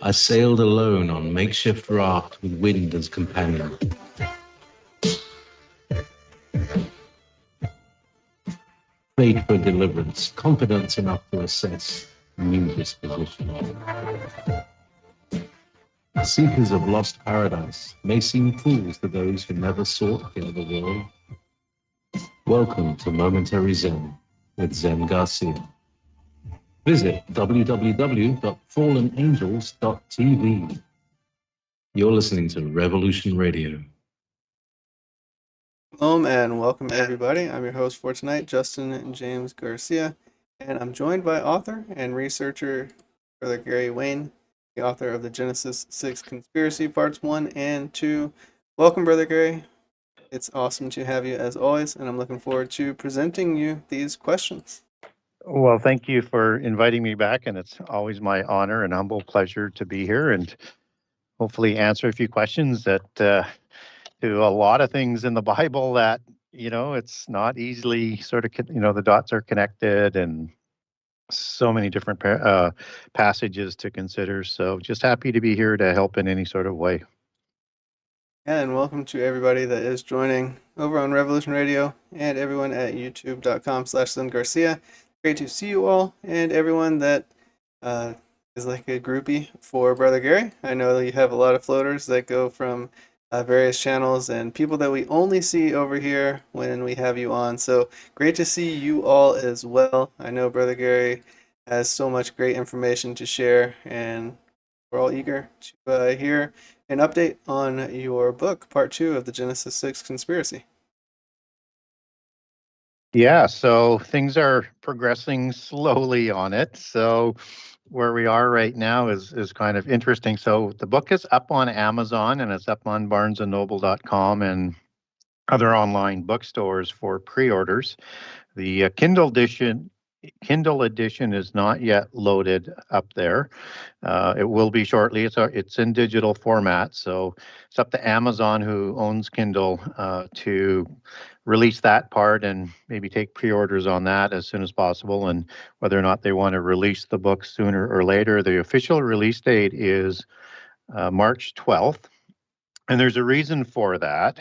I sailed alone on makeshift raft with wind as companion. Prayed for deliverance, confidence enough to assess new disposition. Seekers of lost paradise may seem fools to those who never sought the other world. Welcome to Momentary Zen with Zen Garcia. Visit www.fallenangels.tv. You're listening to Revolution Radio. Hello and welcome everybody. I'm your host for tonight, Justin James Garcia, and I'm joined by author and researcher Brother Gary Wayne, the author of the Genesis 6 Conspiracy Parts 1 and 2. Welcome, Brother Gary. It's awesome to have you as always, and I'm looking forward to presenting you these questions. Well, thank you for inviting me back, and it's always my honor and humble pleasure to be here and hopefully answer a few questions that to a lot of things in the Bible that, it's not easily sort of, the dots are connected and so many different passages to consider. So just happy to be here to help in any sort of way. And welcome to everybody that is joining over on Revolution Radio and everyone at youtube.com/ZenGarcia. Great to see you all, and everyone that is like a groupie for Brother Gary. I know that you have a lot of floaters that go from various channels and people that we only see over here when we have you on. So great to see you all as well. I know Brother Gary has so much great information to share, and we're all eager to hear an update on your book, Part 2 of the Genesis 6 Conspiracy. Yeah, so things are progressing slowly on it. So where we are right now is kind of interesting. So the book is up on Amazon and it's up on barnesandnoble.com and other online bookstores for pre-orders. The Kindle edition is not yet loaded up there. It will be shortly. It's in digital format, so it's up to Amazon, who owns Kindle, to release that part and maybe take pre-orders on that as soon as possible. And whether or not they want to release the book sooner or later, the official release date is March 12th, and there's a reason for that.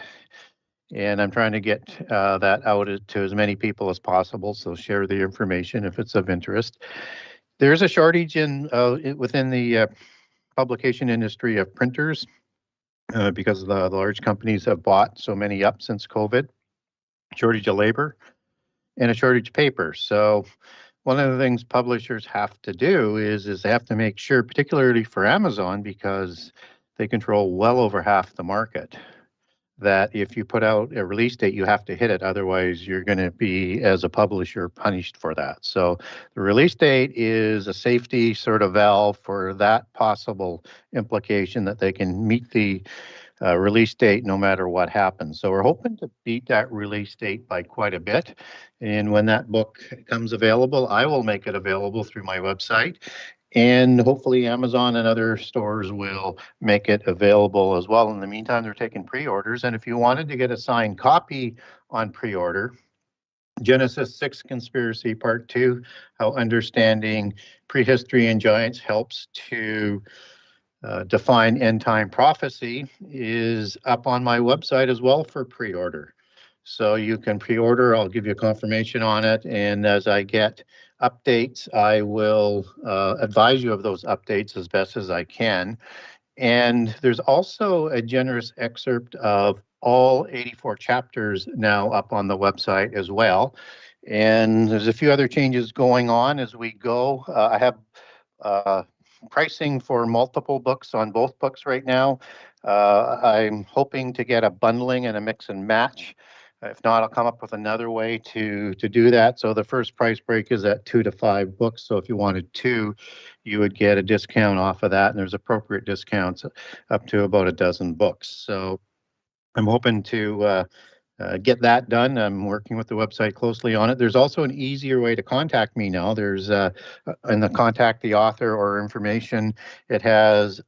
And I'm trying to get that out to as many people as possible, so share the information if it's of interest. There's a shortage within the publication industry of printers because the large companies have bought so many up since COVID. Shortage of labor and a shortage of paper. So one of the things publishers have to do is they have to make sure, particularly for Amazon, because they control well over half the market, that if you put out a release date, you have to hit it. Otherwise, you're going to be, as a publisher, punished for that. So the release date is a safety sort of valve for that possible implication that they can meet the release date no matter what happens. So we're hoping to beat that release date by quite a bit. And when that book comes available, I will make it available through my website. And hopefully Amazon and other stores will make it available as well. In the meantime, they're taking pre-orders. And if you wanted to get a signed copy on pre-order, Genesis 6 Conspiracy Part 2, How Understanding Prehistory and Giants Helps to Define End-Time Prophecy, is up on my website as well for pre-order. So you can pre-order. I'll give you a confirmation on it. And as I get updates, I will advise you of those updates as best as I can. And there's also a generous excerpt of all 84 chapters now up on the website as well. And there's a few other changes going on as we go. I have pricing for multiple books on both books right now. I'm hoping to get a bundling and a mix and match. If not, I'll come up with another way to do that. So the first price break is at 2 to 5 books. So if you wanted 2, you would get a discount off of that. And there's appropriate discounts up to about a dozen books. So I'm hoping to get that done. I'm working with the website closely on it. There's also an easier way to contact me now. There's in the contact the author or information, it has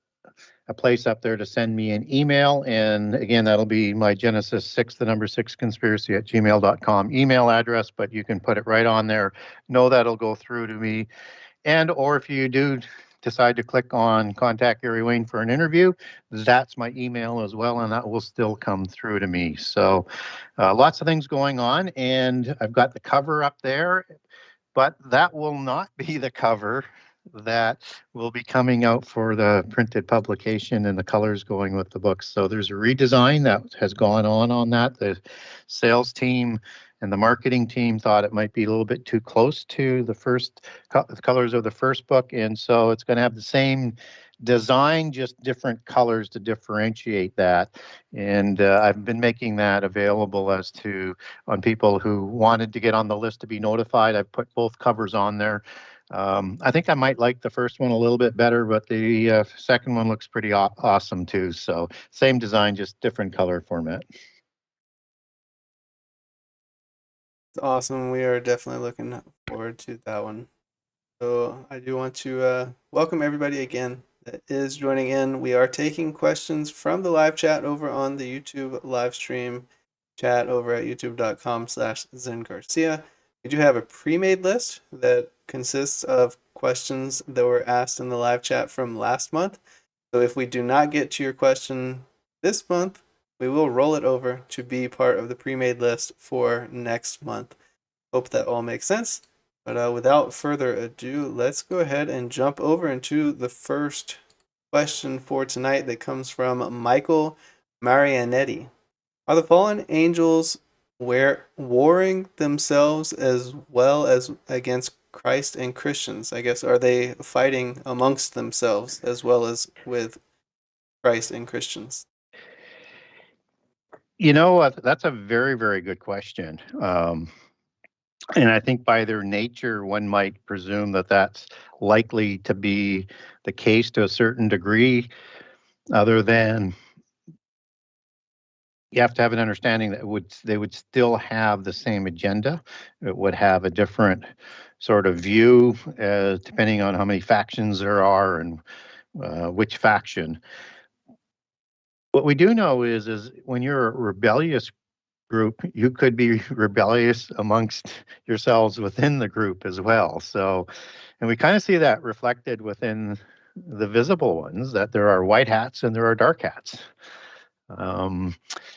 a place up there to send me an email. And again, that'll be my Genesis 6, the number 6 conspiracy at gmail.com email address, but you can put it right on there. Know that'll go through to me. And or if you do decide to click on Contact Gary Wayne for an interview, that's my email as well, and that will still come through to me. So lots of things going on, and I've got the cover up there, but that will not be the cover that will be coming out for the printed publication and the colors going with the books. So there's a redesign that has gone on that. The sales team and the marketing team thought it might be a little bit too close to the first colors of the first book, and so it's going to have the same design, just different colors to differentiate that. And I've been making that available as to on people who wanted to get on the list to be notified. I've put both covers on there. I think I might like the first one a little bit better, but the second one looks pretty awesome too. So same design, just different color format. It's awesome. We are definitely looking forward to that one. So I do want to welcome everybody again that is joining in. We are taking questions from the live chat over on the YouTube live stream chat over at youtube.com/ZenGarcia. We do have a pre-made list that consists of questions that were asked in the live chat from last month. So if we do not get to your question this month, we will roll it over to be part of the pre-made list for next month. Hope that all makes sense. But without further ado, let's go ahead and jump over into the first question for tonight that comes from Michael Marianetti. Are the fallen angels warring themselves as well as against Christ and Christians? I guess, are they fighting amongst themselves as well as with Christ and Christians? You know, that's a very, very good question. And I think by their nature, one might presume that that's likely to be the case to a certain degree, other than you have to have an understanding that they would still have the same agenda. It would have a different sort of view, depending on how many factions there are and which faction. What we do know is when you're a rebellious group, you could be rebellious amongst yourselves within the group as well. So, and we kind of see that reflected within the visible ones, that there are white hats and there are dark hats.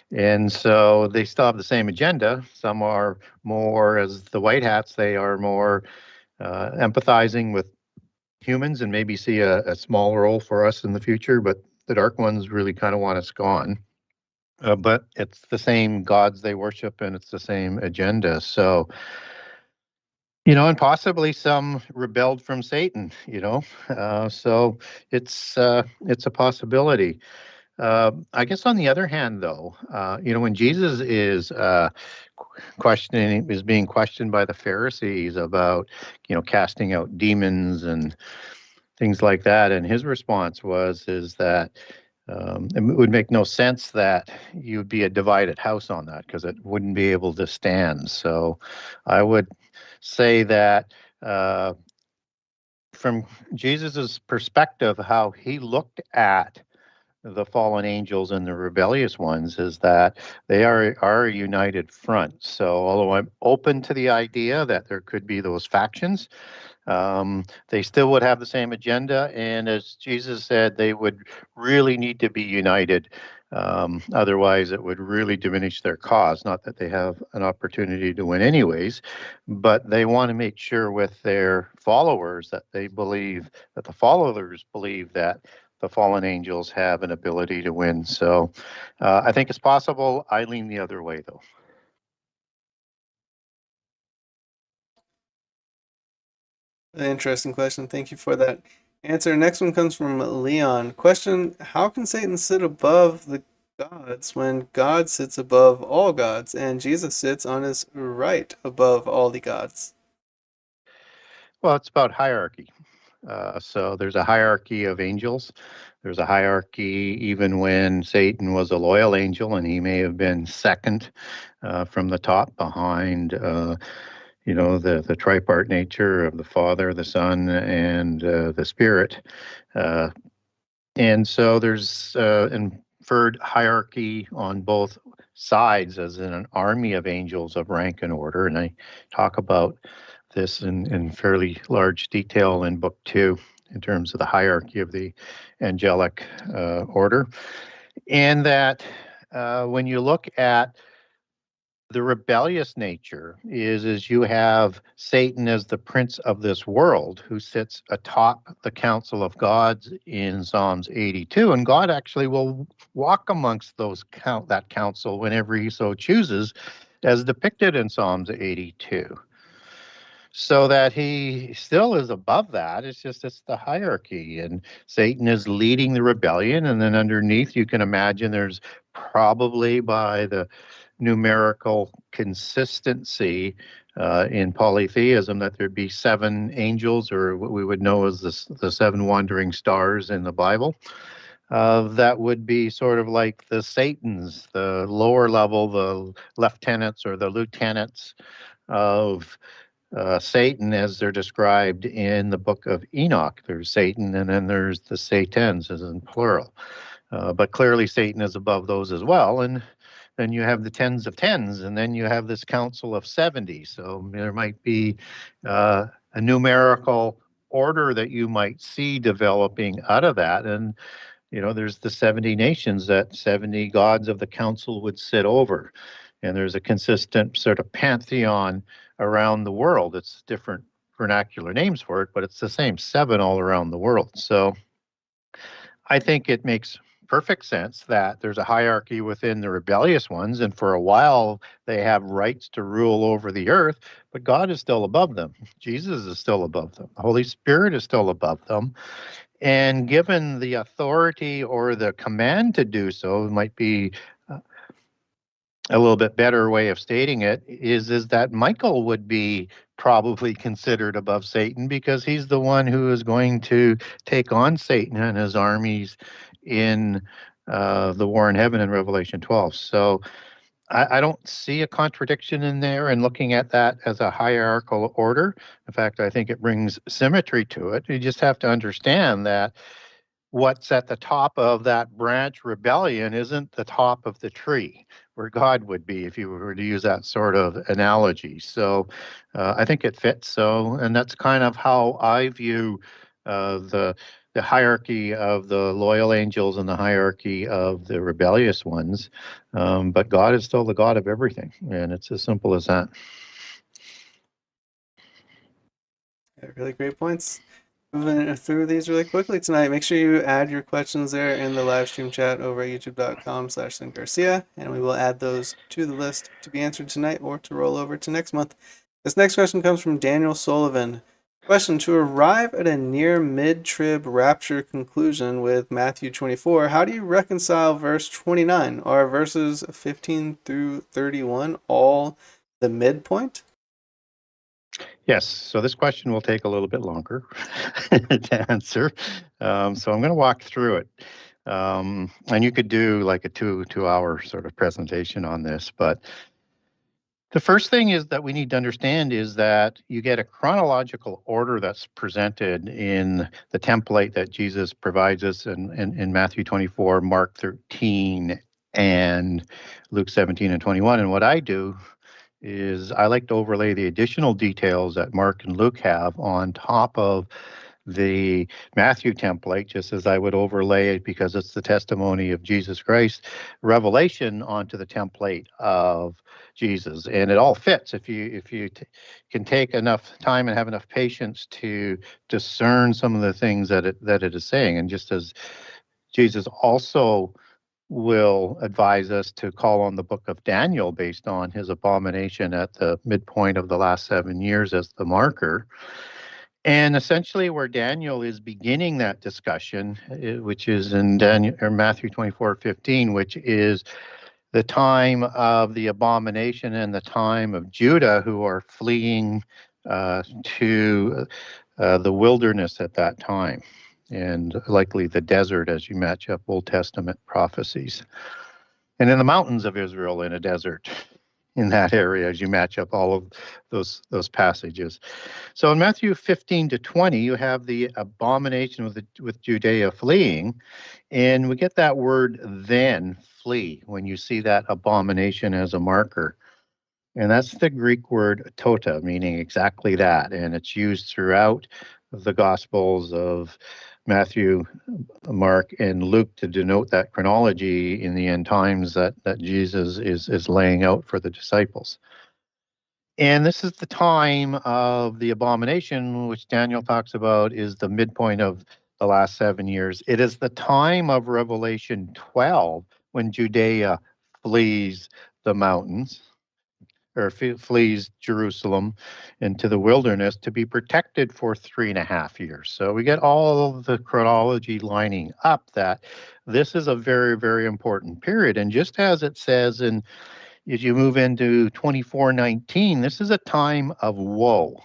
And so they still have the same agenda. Some are more, as the white hats, they are more empathizing with humans and maybe see a small role for us in the future, but the dark ones really kind of want us gone. But it's the same gods they worship and it's the same agenda. So, you know, and possibly some rebelled from Satan, you know. So it's a possibility. I guess on the other hand, though, you know, when Jesus is being questioned by the Pharisees about, you know, casting out demons and things like that, and his response is that it would make no sense that you'd be a divided house on that, because it wouldn't be able to stand. So I would say that from Jesus's perspective, how he looked at the fallen angels and the rebellious ones is that they are a united front. So although I'm open to the idea that there could be those factions, they still would have the same agenda. And as Jesus said, they would really need to be united. Otherwise, it would really diminish their cause. Not that they have an opportunity to win anyways, but they want to make sure with their followers that they believe, that the followers believe that the fallen angels have an ability to win. So I think it's possible. I lean the other way, though. An interesting question. Thank you for that answer. Next one comes from Leon. Question: how can Satan sit above the gods when God sits above all gods and Jesus sits on his right above all the gods? Well, it's about hierarchy. So there's a hierarchy of angels. There's a hierarchy even when Satan was a loyal angel, and he may have been second from the top behind, you know, the tripart nature of the Father, the Son, and the Spirit. And so there's inferred hierarchy on both sides, as in an army of angels of rank and order. And I talk about this in fairly large detail in book 2. in terms of the hierarchy of the angelic order. And that when you look at the rebellious nature is you have Satan as the prince of this world who sits atop the council of gods in Psalms 82, and God actually will walk amongst that council whenever he so chooses, as depicted in Psalms 82. So that he still is above that. It's the hierarchy, and Satan is leading the rebellion, and then underneath you can imagine there's probably, by the numerical consistency in polytheism, that there'd be 7 angels, or what we would know as the 7 wandering stars in the Bible. That would be sort of like the Satans, the lower level, the lieutenants or the lieutenants of Satan, as they're described in the book of Enoch. There's Satan, and then there's the Satans, as in plural. But clearly Satan is above those as well. And then you have the tens of tens, and then you have this council of 70. So there might be a numerical order that you might see developing out of that. And, there's the 70 nations that 70 gods of the council would sit over. And there's a consistent sort of pantheon around the world. It's different vernacular names for it, but it's the same 7 all around the world. So I think it makes perfect sense that there's a hierarchy within the rebellious ones, and for a while they have rights to rule over the earth, but God is still above them. Jesus is still above them. The Holy Spirit is still above them. And given the authority or the command to do so, it might be a little bit better way of stating it is that Michael would be probably considered above Satan, because he's the one who is going to take on Satan and his armies in the war in heaven in Revelation 12. So I don't see a contradiction in there, and looking at that as a hierarchical order. In fact, I think it brings symmetry to it. You just have to understand that what's at the top of that branch rebellion isn't the top of the tree where God would be, if you were to use that sort of analogy. So I think it fits. So, and that's kind of how I view the hierarchy of the loyal angels and the hierarchy of the rebellious ones. But God is still the God of everything, and it's as simple as that. Yeah, really great points. Moving through these really quickly tonight. Make sure you add your questions there in the live stream chat over at youtube.com/LinGarcia, and we will add those to the list to be answered tonight or to roll over to next month. This next question comes from Daniel Sullivan. Question: to arrive at a near mid-trib rapture conclusion with Matthew 24, how do you reconcile verse 29? Are verses 15 through 31 all the midpoint? Yes, so this question will take a little bit longer to answer. So I'm going to walk through it. And you could do like a two-hour sort of presentation on this, but the first thing is that we need to understand is that you get a chronological order that's presented in the template that Jesus provides us in Matthew 24, Mark 13, and Luke 17 and 21. And what I do is I like to overlay the additional details that Mark and Luke have on top of the Matthew template, just as I would overlay it, because it's the testimony of Jesus Christ, Revelation onto the template of Jesus, and it all fits if you can take enough time and have enough patience to discern some of the things that it is saying. And just as Jesus also will advise us to call on the book of Daniel based on his abomination at the midpoint of the last 7 years as the marker. And essentially where Daniel is beginning that discussion, which is in Matthew 24:15, which is the time of the abomination and the time of Judah, who are fleeing to the wilderness at that time, and likely the desert as you match up Old Testament prophecies. And in the mountains of Israel in a desert in that area as you match up all of those passages. So in Matthew 15 to 20, you have the abomination with Judea fleeing, and we get that word then, flee, when you see that abomination as a marker. And that's the Greek word tota, meaning exactly that. And it's used throughout the Gospels of Matthew, Mark, and Luke to denote that chronology in the end times that Jesus is laying out for the disciples. And this is the time of the abomination, which Daniel talks about is the midpoint of the last 7 years. It is the time of Revelation 12 when Judea flees the mountains, or flees Jerusalem into the wilderness to be protected for 3.5 years. So we get all of the chronology lining up that this is a very, very important period. And just as it says in, as you move into 24:19, this is a time of woe.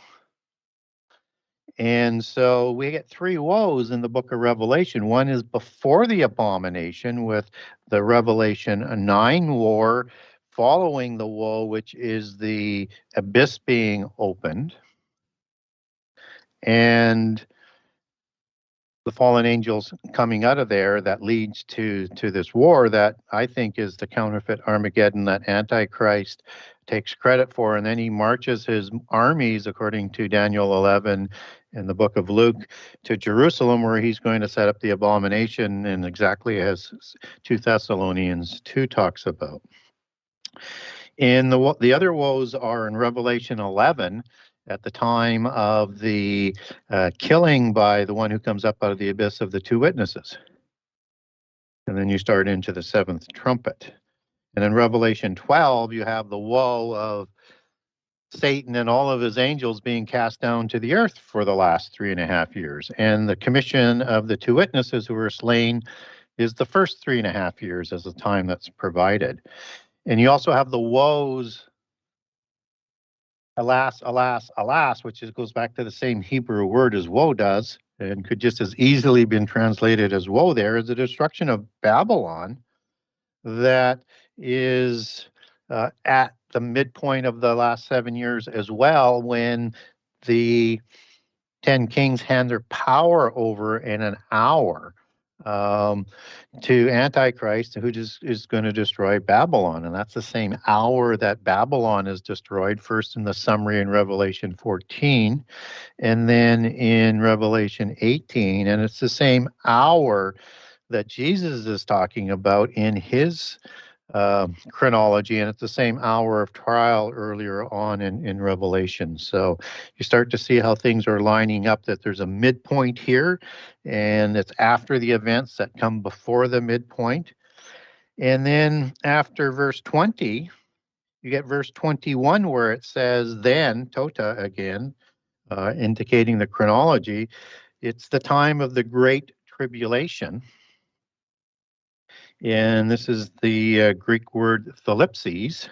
And so we get 3 woes in the book of Revelation. One is before the abomination with the Revelation 9 war, following the woe, which is the abyss being opened, and the fallen angels coming out of there that leads to this war that I think is the counterfeit Armageddon that Antichrist takes credit for. And then he marches his armies, according to Daniel 11 in the book of Luke, to Jerusalem, where he's going to set up the abomination, and exactly as 2 Thessalonians 2 talks about. And the other woes are in Revelation 11, at the time of the killing by the one who comes up out of the abyss of the 2 witnesses. And then you start into the 7th trumpet. And in Revelation 12, you have the woe of Satan and all of his angels being cast down to the earth for the last 3.5 years. And the commission of the 2 witnesses who were slain is the first 3.5 years as the time that's provided. And you also have the woes, alas, alas, alas, which goes back to the same Hebrew word as woe does, and could just as easily been translated as woe there, is the destruction of Babylon that is at the midpoint of the last 7 years as well, when the 10 kings hand their power over in an hour to Antichrist, who just is going to destroy Babylon. And that's the same hour that Babylon is destroyed, first in the summary in Revelation 14, and then in Revelation 18. And it's the same hour that Jesus is talking about in his chronology, and it's the same hour of trial earlier on in Revelation. So you start to see how things are lining up, that there's a midpoint here, and it's after the events that come before the midpoint. And then after verse 20, you get verse 21 where it says, then, tota again, indicating the chronology, it's the time of the Great Tribulation. And this is the Greek word thalipses,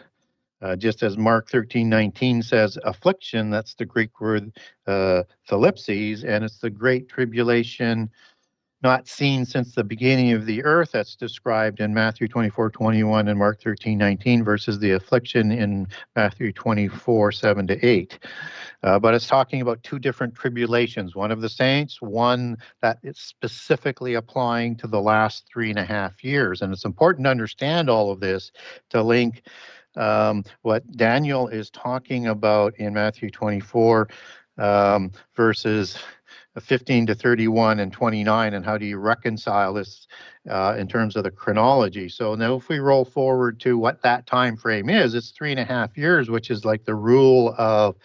just as Mark 13:19 says affliction, that's the Greek word thalipses, and it's the Great Tribulation not seen since the beginning of the earth that's described in Matthew 24:21 and Mark 13:19 versus the affliction in Matthew 24:7-8. But it's talking about 2 different tribulations, one of the saints, one that it's specifically applying to the last 3.5 years. And it's important to understand all of this to link what Daniel is talking about in Matthew 24, verses 15-31 and 29, and how do you reconcile this in terms of the chronology. So now if we roll forward to what that time frame is, it's 3.5 years, which is like the rule of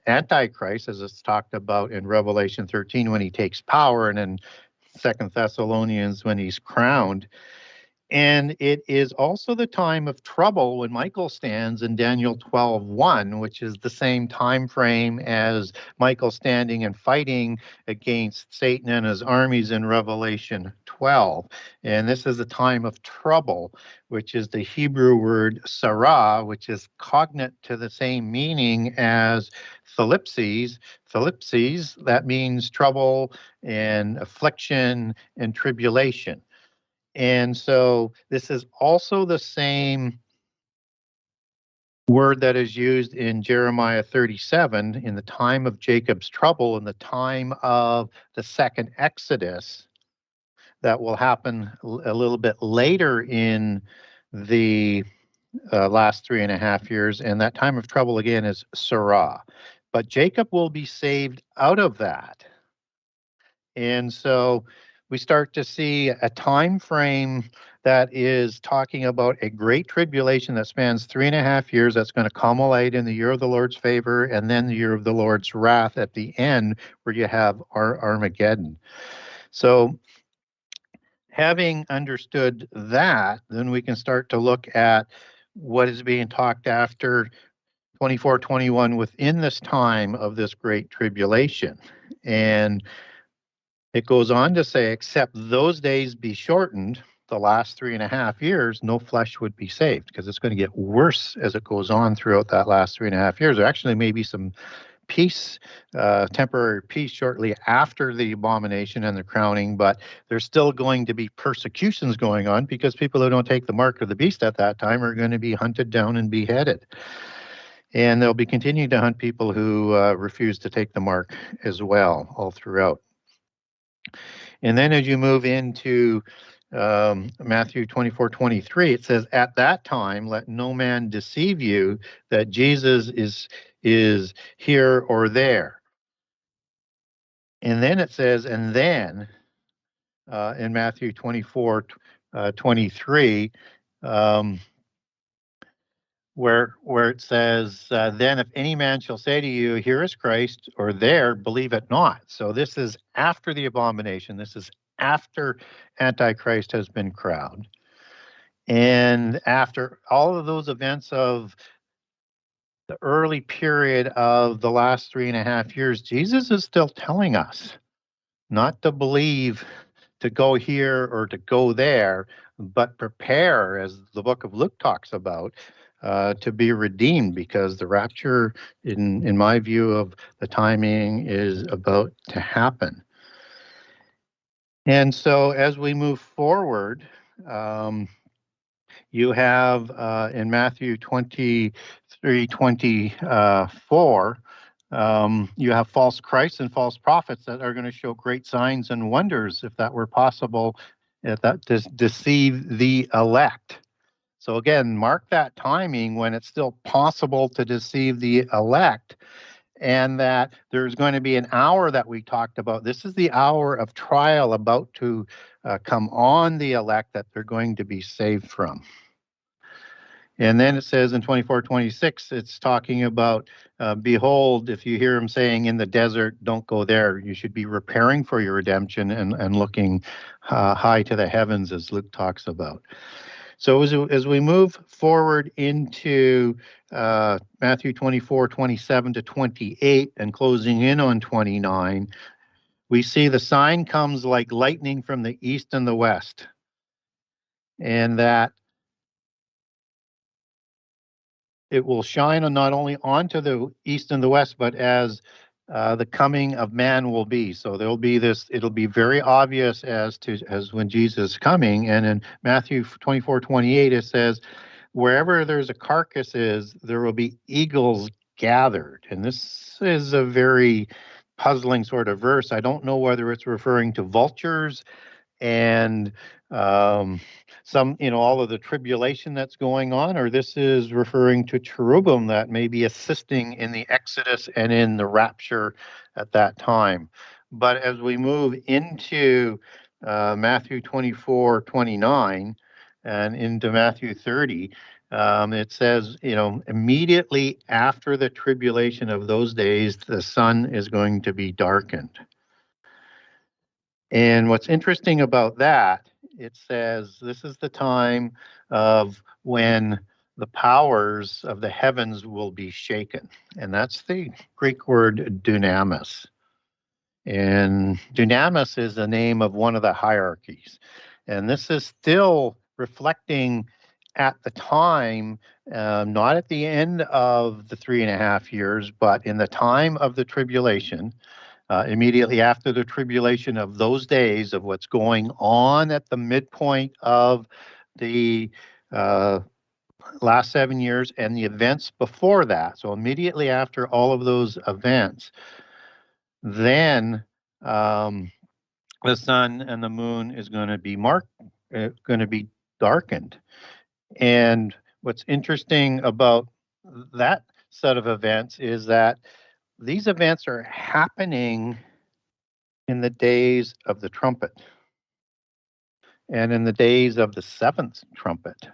Antichrist, as it's talked about in Revelation 13 when he takes power, and in 2 Thessalonians when he's crowned. And it is also the time of trouble when Michael stands in Daniel 12:1, which is the same time frame as Michael standing and fighting against Satan and his armies in Revelation 12. And this is a time of trouble, which is the Hebrew word sarah, which is cognate to the same meaning as thalipses. Thalipses, that means trouble and affliction and tribulation. And so this is also the same word that is used in Jeremiah 37 in the time of Jacob's trouble, in the time of the second Exodus, that will happen a little bit later in the last 3.5 years. And that time of trouble again is Sarah. but Jacob will be saved out of that. And so we start to see a time frame that is talking about a great tribulation that spans 3.5 years that's going to culminate in the year of the Lord's favor and then the year of the Lord's wrath at the end, where you have Armageddon. So having understood that, then we can start to look at what is being talked after 24-21 within this time of this great tribulation. And it goes on to say, except those days be shortened, the last 3.5 years, no flesh would be saved, because it's going to get worse as it goes on throughout that last 3.5 years. There actually may be some peace, temporary peace shortly after the abomination and the crowning, but there's still going to be persecutions going on, because people who don't take the mark of the beast at that time are going to be hunted down and beheaded. And they'll be continuing to hunt people who refuse to take the mark as well, all throughout. And then as you move into Matthew 24:23, it says, at that time, let no man deceive you that Jesus is here or there. And then it says, and then in Matthew 24:23, where it says, then if any man shall say to you, here is Christ, or there, believe it not. So this is after the abomination. This is after Antichrist has been crowned. And after all of those events of the early period of the last 3.5 years, Jesus is still telling us not to believe, to go here or to go there, but prepare, as the book of Luke talks about, to be redeemed, because the rapture, in my view of the timing, is about to happen. And so as we move forward, you have in Matthew 23:24, you have false Christs and false prophets that are going to show great signs and wonders, if that were possible, if that deceive the elect. So again, mark that timing when it's still possible to deceive the elect, and that there's going to be an hour that we talked about. This is the hour of trial about to come on the elect that they're going to be saved from. And then it says in 24:26, it's talking about, behold, if you hear him saying in the desert, don't go there. You should be preparing for your redemption and looking high to the heavens, as Luke talks about. So as we move forward into Matthew 24:27-28 and closing in on 29, we see the sign comes like lightning from the east and the west. And that it will shine not only onto the east and the west, but as the coming of man will be. So there'll be this, it'll be very obvious as when Jesus is coming. And in Matthew 24:28, it says, wherever there's a carcass there will be eagles gathered. And this is a very puzzling sort of verse. I don't know whether it's referring to vultures and some, all of the tribulation that's going on, or this is referring to cherubim that may be assisting in the Exodus and in the rapture at that time. But as we move into Matthew 24:29 and into Matthew 30, it says, immediately after the tribulation of those days, the sun is going to be darkened. And what's interesting about that, it says this is the time of when the powers of the heavens will be shaken. And that's the Greek word dunamis. And dunamis is the name of one of the hierarchies. And this is still reflecting at the time, not at the end of the 3.5 years, but in the time of the tribulation. Immediately after the tribulation of those days, of what's going on at the midpoint of the last 7 years and the events before that. So immediately after all of those events, then the sun and the moon is going to be darkened. And what's interesting about that set of events is that these events are happening in the days of the trumpet and in the days of the seventh trumpet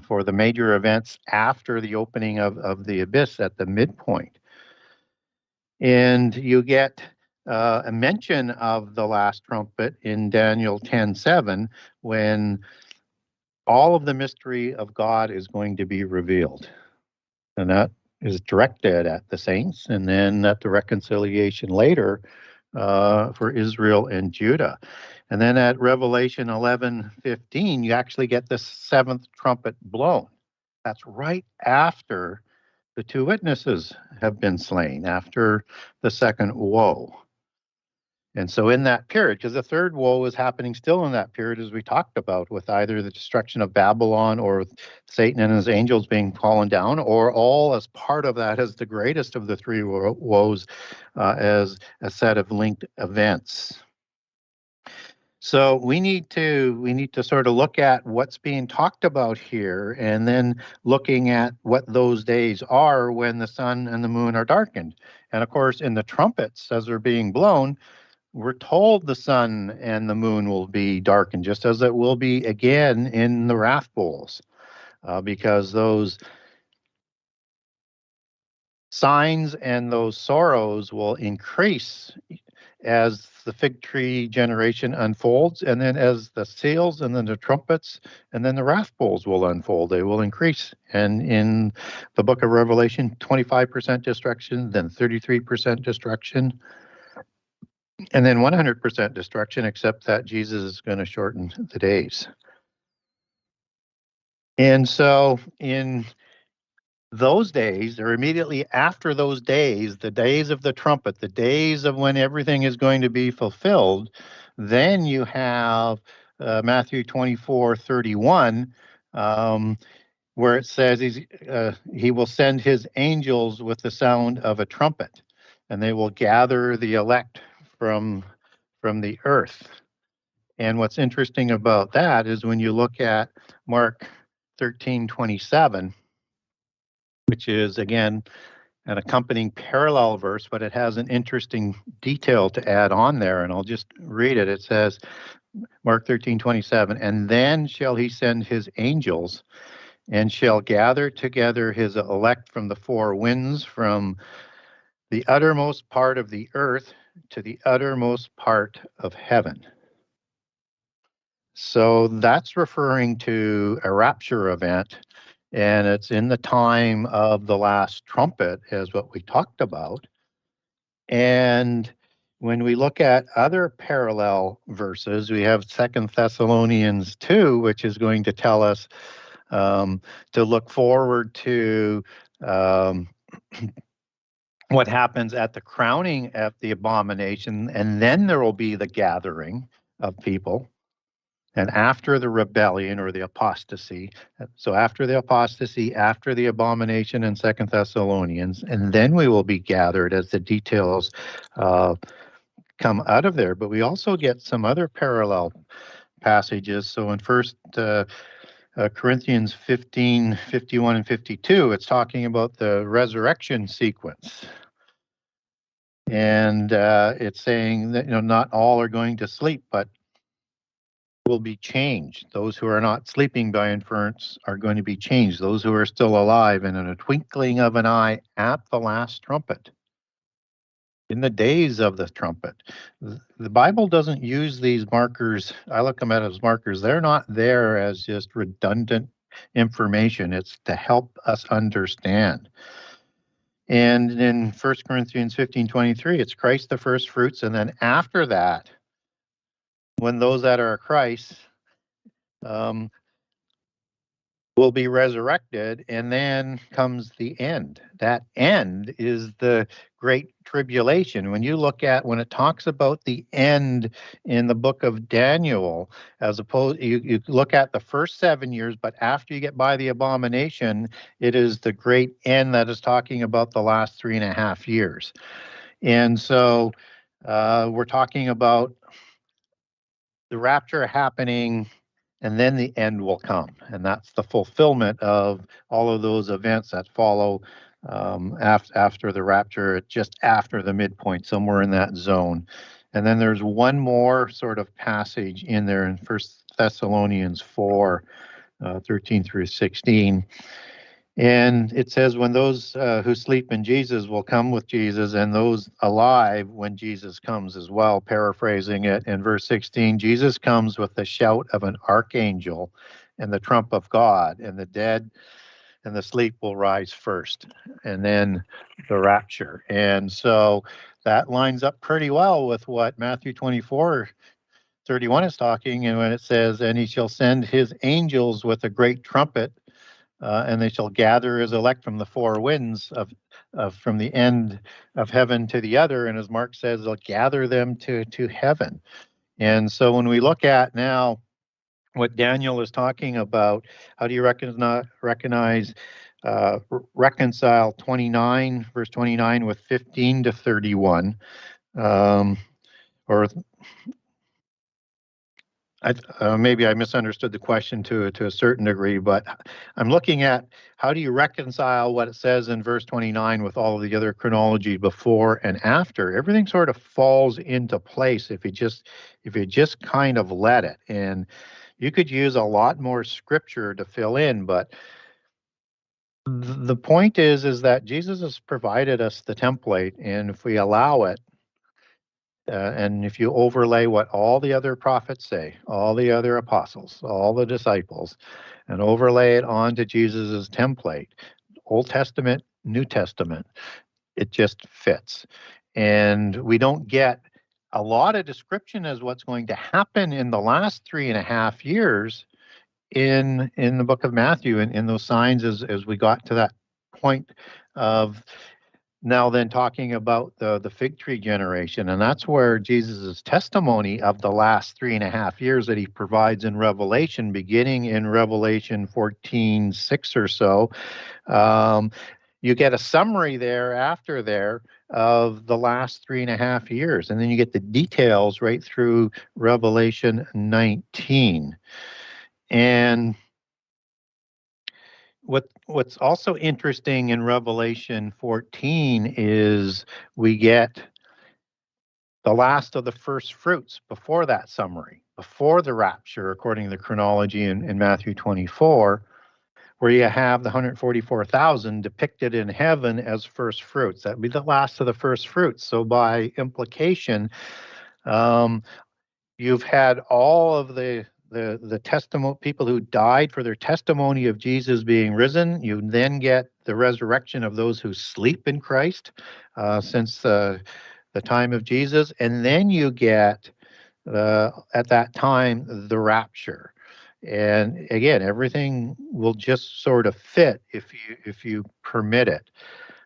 for the major events after the opening of the abyss at the midpoint. And you get a mention of the last trumpet in Daniel 10:7 when all of the mystery of God is going to be revealed. And that is directed at the saints and then at the reconciliation later for Israel and Judah. And then at Revelation 11:15, you actually get the seventh trumpet blown. That's right after the two witnesses have been slain, after the second woe. And so in that period, because the third woe is happening still in that period, as we talked about, with either the destruction of Babylon or Satan and his angels being fallen down, or all as part of that as the greatest of the three woes as a set of linked events. So we need to sort of look at what's being talked about here, and then looking at what those days are when the sun and the moon are darkened. And of course, in the trumpets as they're being blown, we're told the sun and the moon will be darkened, just as it will be again in the wrath bowls, because those signs and those sorrows will increase as the fig tree generation unfolds, and then as the seals and then the trumpets and then the wrath bowls will unfold, they will increase. And in the book of Revelation, 25% destruction, then 33% destruction, and then 100% destruction, except that Jesus is going to shorten the days. And so in those days, or immediately after those days, the days of the trumpet, the days of when everything is going to be fulfilled, then you have Matthew 24:31, where it says he will send his angels with the sound of a trumpet, and they will gather the elect from the earth. And what's interesting about that is when you look at Mark 13:27, which is again an accompanying parallel verse, but it has an interesting detail to add on there, and I'll just read it. It says, Mark 13:27, and then shall he send his angels, and shall gather together his elect from the four winds, from the uttermost part of the earth to the uttermost part of heaven. So that's referring to a rapture event, and it's in the time of the last trumpet, as what we talked about. And when we look at other parallel verses, we have 2 Thessalonians 2, which is going to tell us to look forward to what happens at the crowning at the abomination, and then there will be the gathering of people. And after the rebellion or the apostasy, so after the apostasy, after the abomination in 2 Thessalonians, and then we will be gathered as the details come out of there. But we also get some other parallel passages. So in 1 Corinthians 15:51 and 52, it's talking about the resurrection sequence. And it's saying that, not all are going to sleep, but will be changed. Those who are not sleeping by inference are going to be changed. Those who are still alive, and in a twinkling of an eye at the last trumpet, in the days of the trumpet. The Bible doesn't use these markers. I look them at as markers. They're not there as just redundant information. It's to help us understand. And in 1 Corinthians 15:23, it's Christ the first fruits, and then after that, when those that are Christ will be resurrected, and then comes the end. That end is the great tribulation. When it talks about the end in the book of Daniel, as opposed, you look at the first 7 years, but after you get by the abomination, it is the great end that is talking about the last 3.5 years. And so we're talking about the rapture happening, and then the end will come. And that's the fulfillment of all of those events that follow after the rapture, just after the midpoint, somewhere in that zone. And then there's one more sort of passage in there in 1 Thessalonians 4, 13 through 16. And it says, when those who sleep in Jesus will come with Jesus, and those alive when Jesus comes as well. Paraphrasing it in verse 16, Jesus comes with the shout of an archangel and the trump of God, and the dead and the sleep will rise first, and then the rapture. And so that lines up pretty well with what Matthew 24:31 is talking, and when it says, and he shall send his angels with a great trumpet, and they shall gather his elect from the four winds from the end of heaven to the other. And as Mark says, they'll gather them to heaven. And so when we look at now what Daniel is talking about, how do you recognize reconcile 29, verse 29 with 15 to 31? Or maybe I misunderstood the question to a certain degree, but I'm looking at how do you reconcile what it says in verse 29 with all of the other chronology before and after. Everything sort of falls into place if you just kind of let it. And you could use a lot more scripture to fill in, but the point is that Jesus has provided us the template, and if we allow it, and if you overlay what all the other prophets say, all the other apostles, all the disciples, and overlay it onto Jesus's template, Old Testament, New Testament, it just fits. And we don't get a lot of description as what's going to happen in the last 3.5 years in the book of Matthew, and in those signs as we got to that point of now then talking about the fig tree generation. And that's where Jesus' testimony of the last 3.5 years that he provides in Revelation, beginning in Revelation 14:6 or so, you get a summary there after there of the last 3.5 years. And then you get the details right through Revelation 19. And what's also interesting in Revelation 14 is we get the last of the first fruits before that summary, before the rapture, according to the chronology in Matthew 24, where you have the 144,000 depicted in heaven as first fruits. That would be the last of the first fruits. So by implication, you've had all of the testimony, people who died for their testimony of Jesus being risen. You then get the resurrection of those who sleep in Christ since the time of Jesus, and then you get at that time the rapture. And again, everything will just sort of fit if you permit it.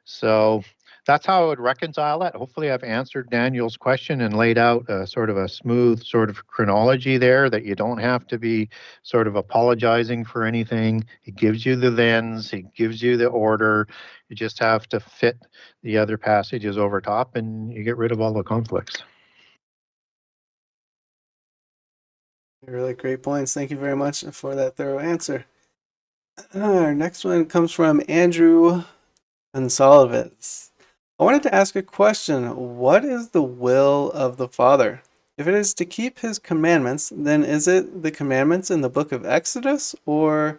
So that's how I would reconcile that. Hopefully I've answered Daniel's question and laid out sort of a smooth sort of chronology there, that you don't have to be sort of apologizing for anything. It gives you the thens, it gives you the order. You just have to fit the other passages over top, and you get rid of all the conflicts. Really great points. Thank you very much for that thorough answer. Our next one comes from Andrew Gonsalves. I wanted to ask a question. What is the will of the Father? If it is to keep his commandments, then is it the commandments in the book of Exodus or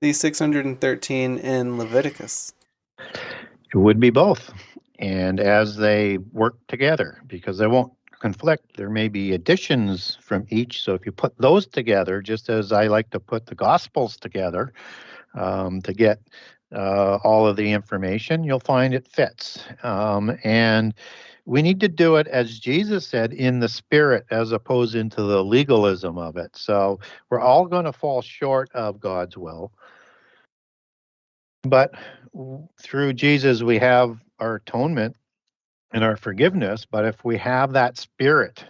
the 613 in Leviticus? It would be both. And as they work together, because they won't conflict, there may be additions from each. So if you put those together, just as I like to put the Gospels together to get all of the information, you'll find it fits. And we need to do it, as Jesus said, in the spirit, as opposed into the legalism of it. So we're all going to fall short of God's will. But through Jesus, we have our atonement and our forgiveness. But if we have that spirit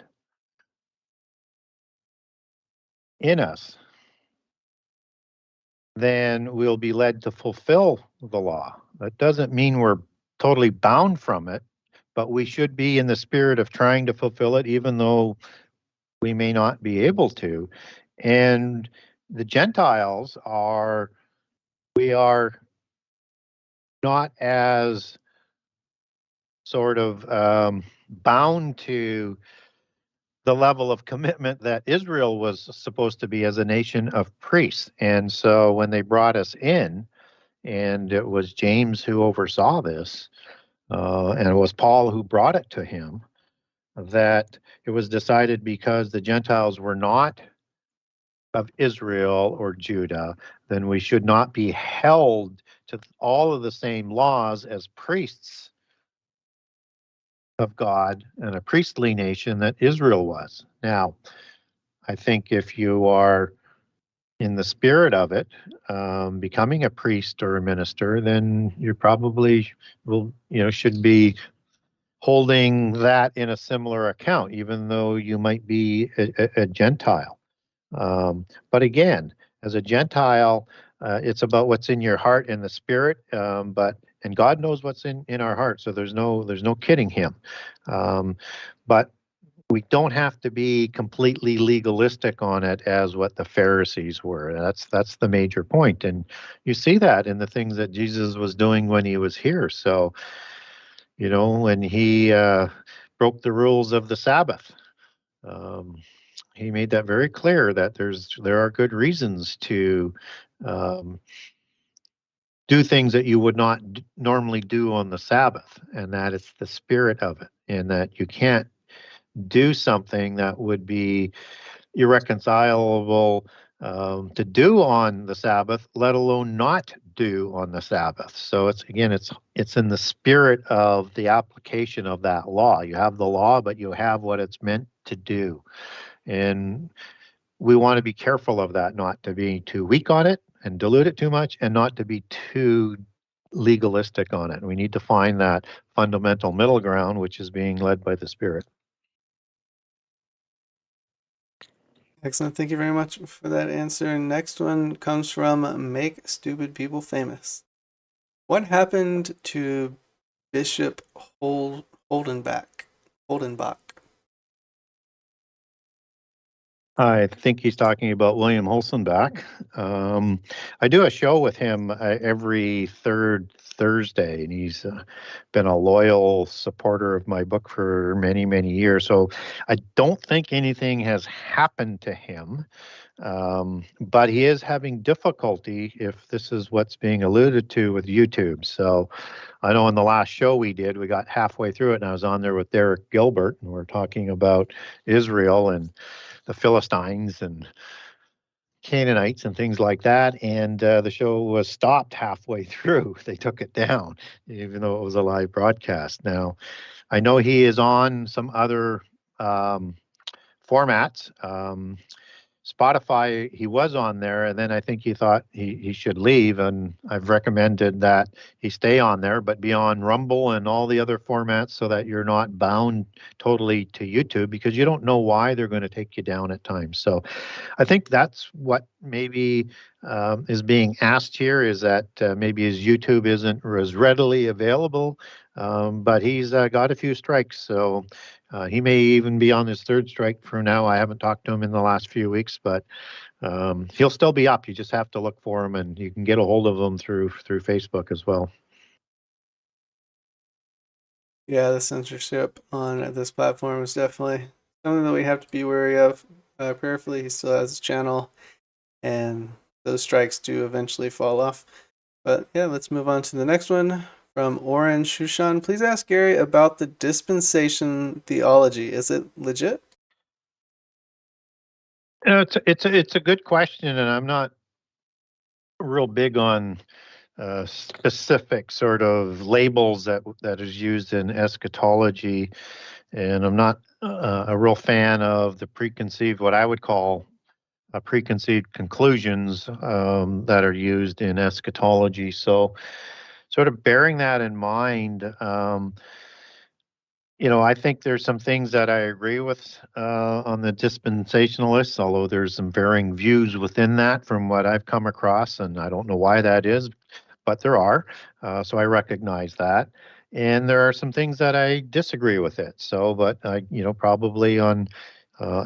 in us, then we'll be led to fulfill the law. That doesn't mean we're totally bound from it, but we should be in the spirit of trying to fulfill it, even though we may not be able to. And the Gentiles we are not as sort of bound to the level of commitment that Israel was supposed to be as a nation of priests. And so when they brought us in, and it was James who oversaw this, and it was Paul who brought it to him, that it was decided because the Gentiles were not of Israel or Judah, then we should not be held to all of the same laws as priests of God and a priestly nation that Israel was. Now, I think if you are in the spirit of it, becoming a priest or a minister, then you probably will, should be holding that in a similar account, even though you might be a Gentile. But again, as a Gentile, it's about what's in your heart and the spirit. And God knows what's in our heart, so there's no kidding him. But we don't have to be completely legalistic on it as what the Pharisees were. That's the major point. And you see that in the things that Jesus was doing when he was here. So, when he broke the rules of the Sabbath, he made that very clear that there are good reasons to do things that you would not normally do on the Sabbath, and that it's the spirit of it, and that you can't do something that would be irreconcilable to do on the Sabbath, let alone not do on the Sabbath. So it's in the spirit of the application of that law. You have the law, but you have what it's meant to do. And we want to be careful of that, not to be too weak on it and dilute it too much, and not to be too legalistic on it. We need to find that fundamental middle ground, which is being led by the Spirit. Excellent. Thank you very much for that answer. Next one comes from Make Stupid People Famous. What happened to Bishop Holdenbach? I think he's talking about William Holzenbach. I do a show with him every third Thursday, and he's been a loyal supporter of my book for many, many years. So I don't think anything has happened to him, but he is having difficulty, if this is what's being alluded to, with YouTube. So I know in the last show we did, we got halfway through it, and I was on there with Derek Gilbert, and we're talking about Israel and the Philistines and Canaanites and things like that. And the show was stopped halfway through. They took it down, even though it was a live broadcast. Now, I know he is on some other formats. Spotify, he was on there, and then I think he thought he should leave, and I've recommended that he stay on there, but be on Rumble and all the other formats so that you're not bound totally to YouTube, because you don't know why they're going to take you down at times. So I think that's what maybe is being asked here, is that maybe his YouTube isn't as readily available, but he's got a few strikes, so he may even be on his third strike for now. I haven't talked to him in the last few weeks, but he'll still be up. You just have to look for him, and you can get a hold of him through Facebook as well. Yeah, the censorship on this platform is definitely something that we have to be wary of. Prayerfully, he still has his channel, and those strikes do eventually fall off. But yeah, let's move on to the next one. From Orange Shushan, please ask Gary about the dispensation theology. Is it legit? It's a good question, and I'm not real big on specific sort of labels that is used in eschatology, and I'm not a real fan of the preconceived, what I would call preconceived conclusions that are used in eschatology. So sort of bearing that in mind, I think there's some things that I agree with on the dispensationalists, although there's some varying views within that from what I've come across, and I don't know why that is, but there are. So I recognize that. And there are some things that I disagree with it. So, but I, probably on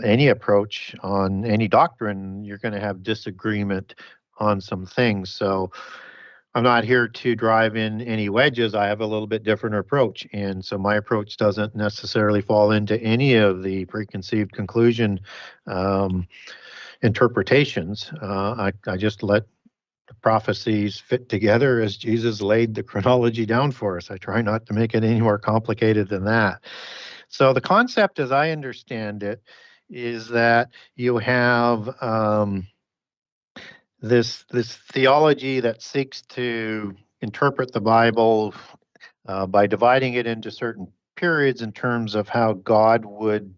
any approach, on any doctrine, you're going to have disagreement on some things. So I'm not here to drive in any wedges. I have a little bit different approach. And so my approach doesn't necessarily fall into any of the preconceived conclusion interpretations. I just let the prophecies fit together as Jesus laid the chronology down for us. I try not to make it any more complicated than that. So the concept, as I understand it, is that you have this theology that seeks to interpret the Bible by dividing it into certain periods in terms of how God would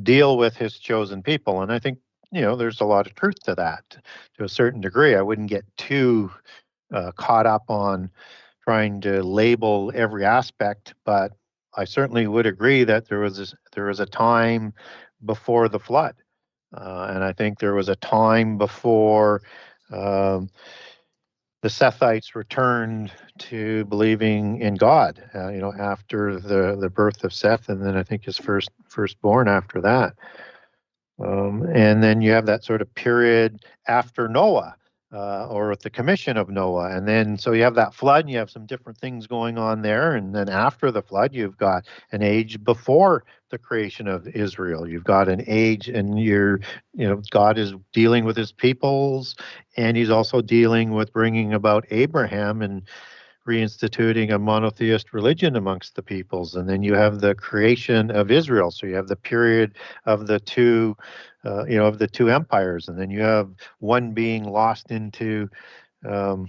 deal with his chosen people. And I think, there's a lot of truth to that to a certain degree. I wouldn't get too caught up on trying to label every aspect, but I certainly would agree that there was a time before the flood. And I think there was a time before the Sethites returned to believing in God, after the birth of Seth, and then I think his firstborn after that. And then you have that sort of period after Noah, or with the commission of Noah. And then so you have that flood, and you have some different things going on there. And then after the flood, you've got an age before the creation of Israel. You've got an age, and God is dealing with his peoples, and he's also dealing with bringing about Abraham and reinstituting a monotheist religion amongst the peoples. And then you have the creation of Israel. So you have the period of the two, of the two empires. And then you have one being lost into the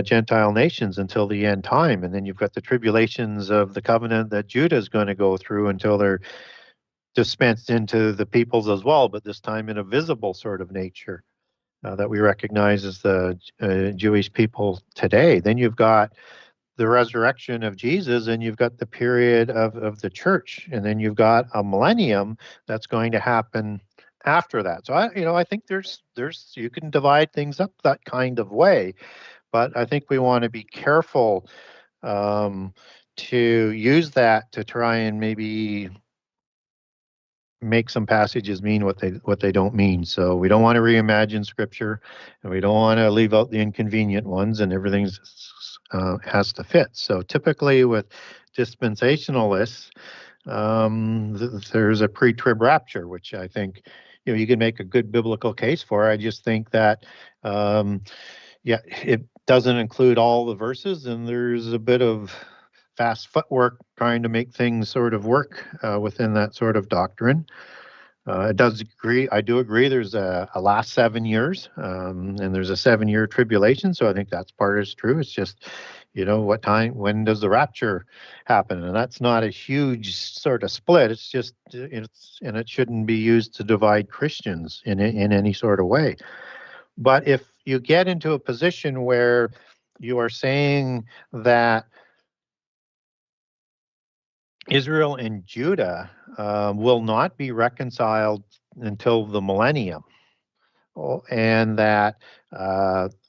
Gentile nations until the end time. And then you've got the tribulations of the covenant that Judah is going to go through until they're dispensed into the peoples as well, but this time in a visible sort of nature. That we recognize as the Jewish people today. Then you've got the resurrection of Jesus, and you've got the period of the church, and then you've got a millennium that's going to happen after that. So I think there's you can divide things up that kind of way, but I think we want to be careful to use that to try and maybe make some passages mean what they don't mean. So we don't want to reimagine scripture, and we don't want to leave out the inconvenient ones, and everything has to fit. So typically with dispensationalists, there's a pre-trib rapture, which I think you can make a good biblical case for. I just think that it doesn't include all the verses, and there's a bit of fast footwork trying to make things sort of work within that sort of doctrine. I do agree there's a last 7 years, and there's a 7-year tribulation, so I think that's part is true. It's just, when does the rapture happen? And that's not a huge sort of split. It's just, and it shouldn't be used to divide Christians in any sort of way. But if you get into a position where you are saying that Israel and Judah will not be reconciled until the millennium, and that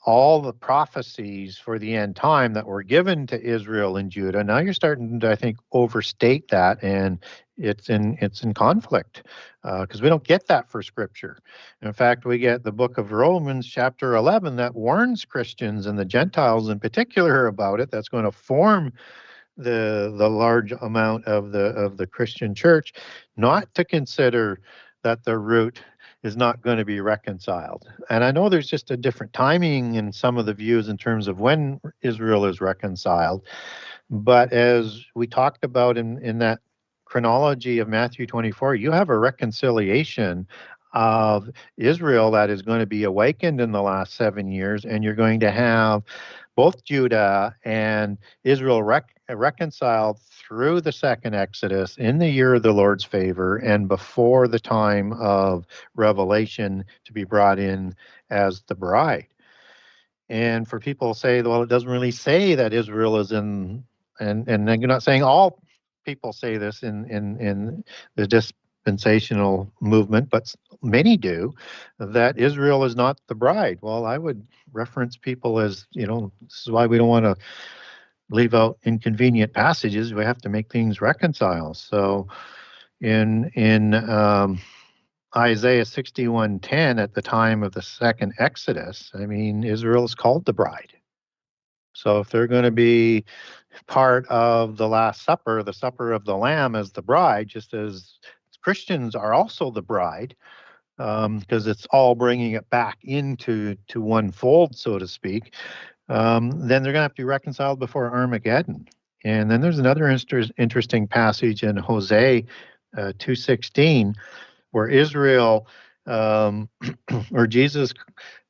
all the prophecies for the end time that were given to Israel and Judah, now you're starting to, I think, overstate that, and it's in conflict because we don't get that for Scripture. In fact, we get the book of Romans, chapter 11, that warns Christians and the Gentiles in particular about it. That's going to form the large amount of the Christian church, not to consider that the root is not going to be reconciled. And I know there's just a different timing in some of the views in terms of when Israel is reconciled, but as we talked about in that chronology of Matthew 24, you have a reconciliation of Israel that is going to be awakened in the last 7 years, and you're going to have both Judah and Israel reconciled through the second Exodus in the year of the Lord's favor and before the time of Revelation to be brought in as the bride. And for people to say, well, it doesn't really say that Israel is in, and you're not saying all people say this in the dispensational movement, but many do, that Israel is not the bride. Well, I would reference people as, this is why we don't want to leave out inconvenient passages. We have to make things reconcile. So in Isaiah 61:10 at the time of the second Exodus, I mean, Israel is called the bride. So if they're going to be part of the Last Supper, the Supper of the Lamb as the bride, just as Christians are also the bride, because it's all bringing it back into one fold, so to speak, then they're going to have to be reconciled before Armageddon. And then there's another interesting passage in Hosea 2:16 where Israel, or Jesus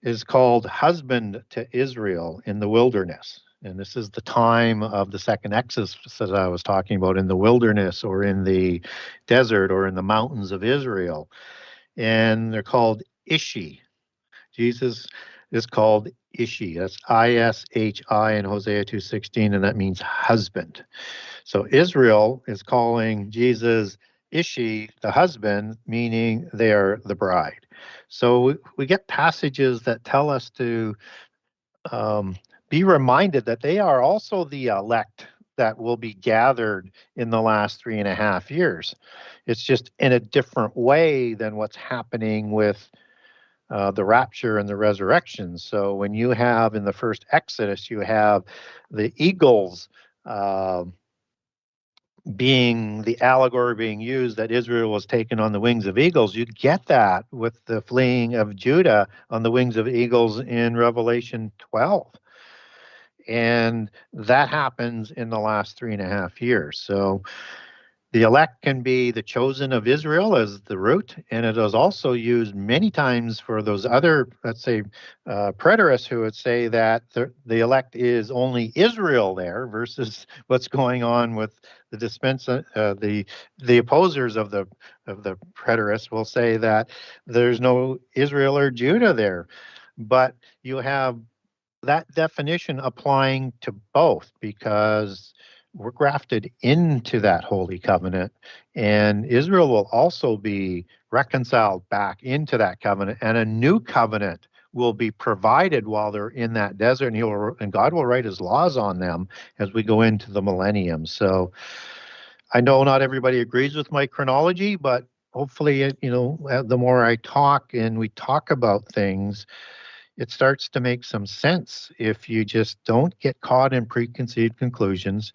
is called husband to Israel in the wilderness. And this is the time of the second Exodus that I was talking about, in the wilderness or in the desert or in the mountains of Israel. And they're called Ishi. Jesus is called Ishi. That's I-S-H-I in Hosea 2:16, and that means husband. So Israel is calling Jesus Ishi, the husband, meaning they are the bride. So we get passages that tell us to be reminded that they are also the elect that will be gathered in the last 3.5 years. It's just in a different way than what's happening with the rapture and the resurrection. So when you have in the first Exodus, you have the eagles being the allegory being used, that Israel was taken on the wings of eagles. You get that with the fleeing of Judah on the wings of eagles in Revelation 12. And that happens in the last 3.5 years. So the elect can be the chosen of Israel as the root, and it is also used many times for those other, let's say, preterists who would say that the elect is only Israel there, versus what's going on with the the opposers of the preterists will say that there's no Israel or Judah there, but you have that definition applying to both, because we're grafted into that holy covenant, and Israel will also be reconciled back into that covenant, and a new covenant will be provided while they're in that desert, and God will write his laws on them as we go into the millennium. So I know not everybody agrees with my chronology, but hopefully, the more I talk and we talk about things, it starts to make some sense if you just don't get caught in preconceived conclusions.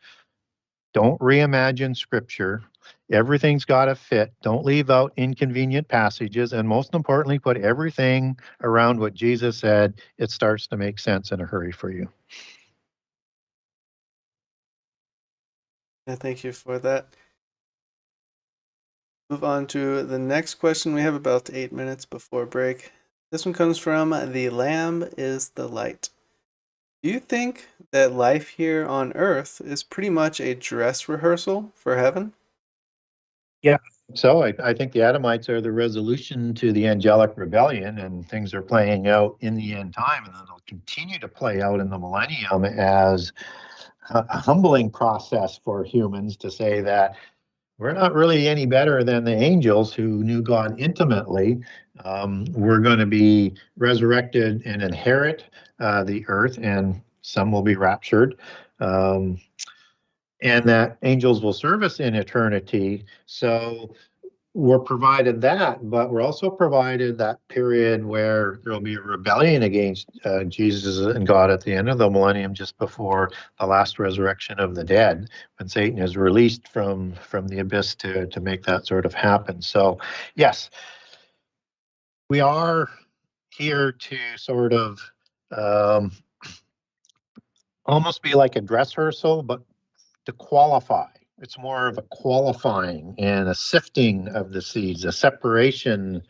Don't reimagine scripture. Everything's got to fit. Don't leave out inconvenient passages. And most importantly, put everything around what Jesus said. It starts to make sense in a hurry for you. Yeah, thank you for that. Move on to the next question. We have about 8 minutes before break. This one comes from The Lamb is the Light. Do you think that life here on Earth is pretty much a dress rehearsal for heaven? Yeah. So I think the Adamites are the resolution to the angelic rebellion, and things are playing out in the end time, and then they'll continue to play out in the millennium as a humbling process for humans to say that we're not really any better than the angels who knew God intimately. We're going to be resurrected and inherit the earth, and some will be raptured. And that angels will serve us in eternity. So we're provided that, but we're also provided that period where there'll be a rebellion against Jesus and God at the end of the millennium, just before the last resurrection of the dead, when Satan is released from the abyss to make that sort of happen. So yes, we are here to sort of almost be like a dress rehearsal, but to qualify. It's more of a qualifying and a sifting of the seeds, a separation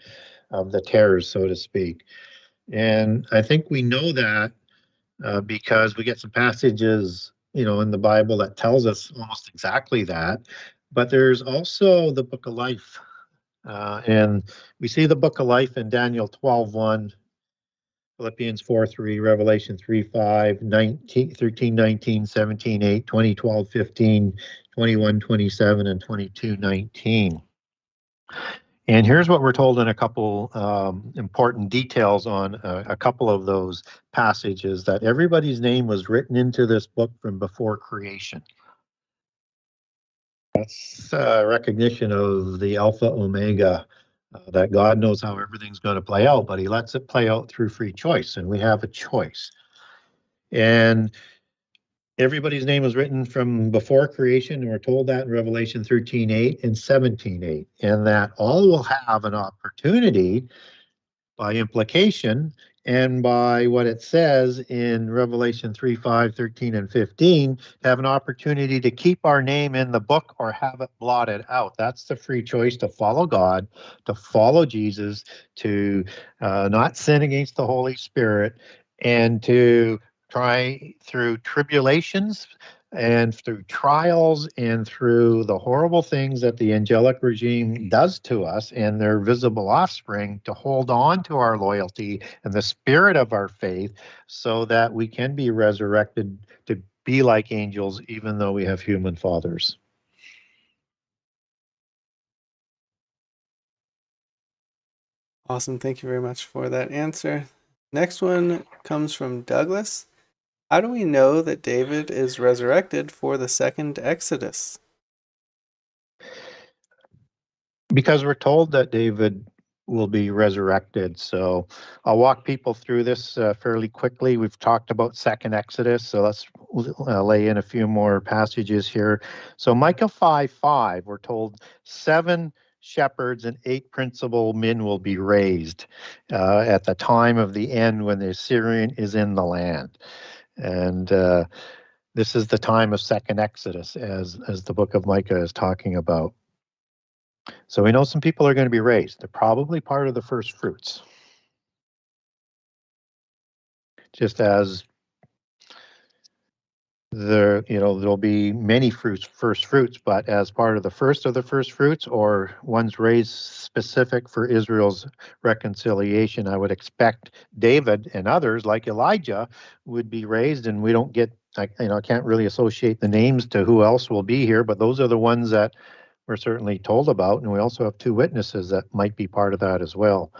of the tares, so to speak. And I think we know that because we get some passages, in the Bible that tells us almost exactly that. But there's also the book of life. And we see the book of life in Daniel 12:1, Philippians 4:3, Revelation 3:5, 19, 13, 19, 17, 8, 20, 12, 15, 21, 27, and 22, 19. And here's what we're told in a couple important details on a couple of those passages: that everybody's name was written into this book from before creation. That's recognition of the Alpha Omega that God knows how everything's going to play out, but he lets it play out through free choice, and we have a choice. And everybody's name was written from before creation, and we're told that in Revelation 13:8 and 17:8, and that all will have an opportunity by implication and by what it says in Revelation 3:5, 13, and 15, have an opportunity to keep our name in the book or have it blotted out. That's the free choice to follow God, to follow Jesus, to not sin against the Holy Spirit, and to try through tribulations and through trials and through the horrible things that the angelic regime does to us and their visible offspring, to hold on to our loyalty and the spirit of our faith so that we can be resurrected to be like angels even though we have human fathers. Awesome. Thank you very much for that answer. Next one comes from Douglas. How do we know that David is resurrected for the second Exodus? Because we're told that David will be resurrected. So I'll walk people through this fairly quickly. We've talked about second Exodus, so let's lay in a few more passages here. So Micah 5:5, we're told 7 shepherds and 8 principal men will be raised at the time of the end when the Assyrian is in the land. And this is the time of second Exodus, as the book of Micah is talking about. So we know some people are going to be raised. They're probably part of the first fruits. Just as there'll be many first fruits, but as part of the first fruits, or ones raised specific for Israel's reconciliation, I would expect David and others like Elijah would be raised, and we don't get, I can't really associate the names to who else will be here, but those are the ones that we're certainly told about, and we also have 2 witnesses that might be part of that as well.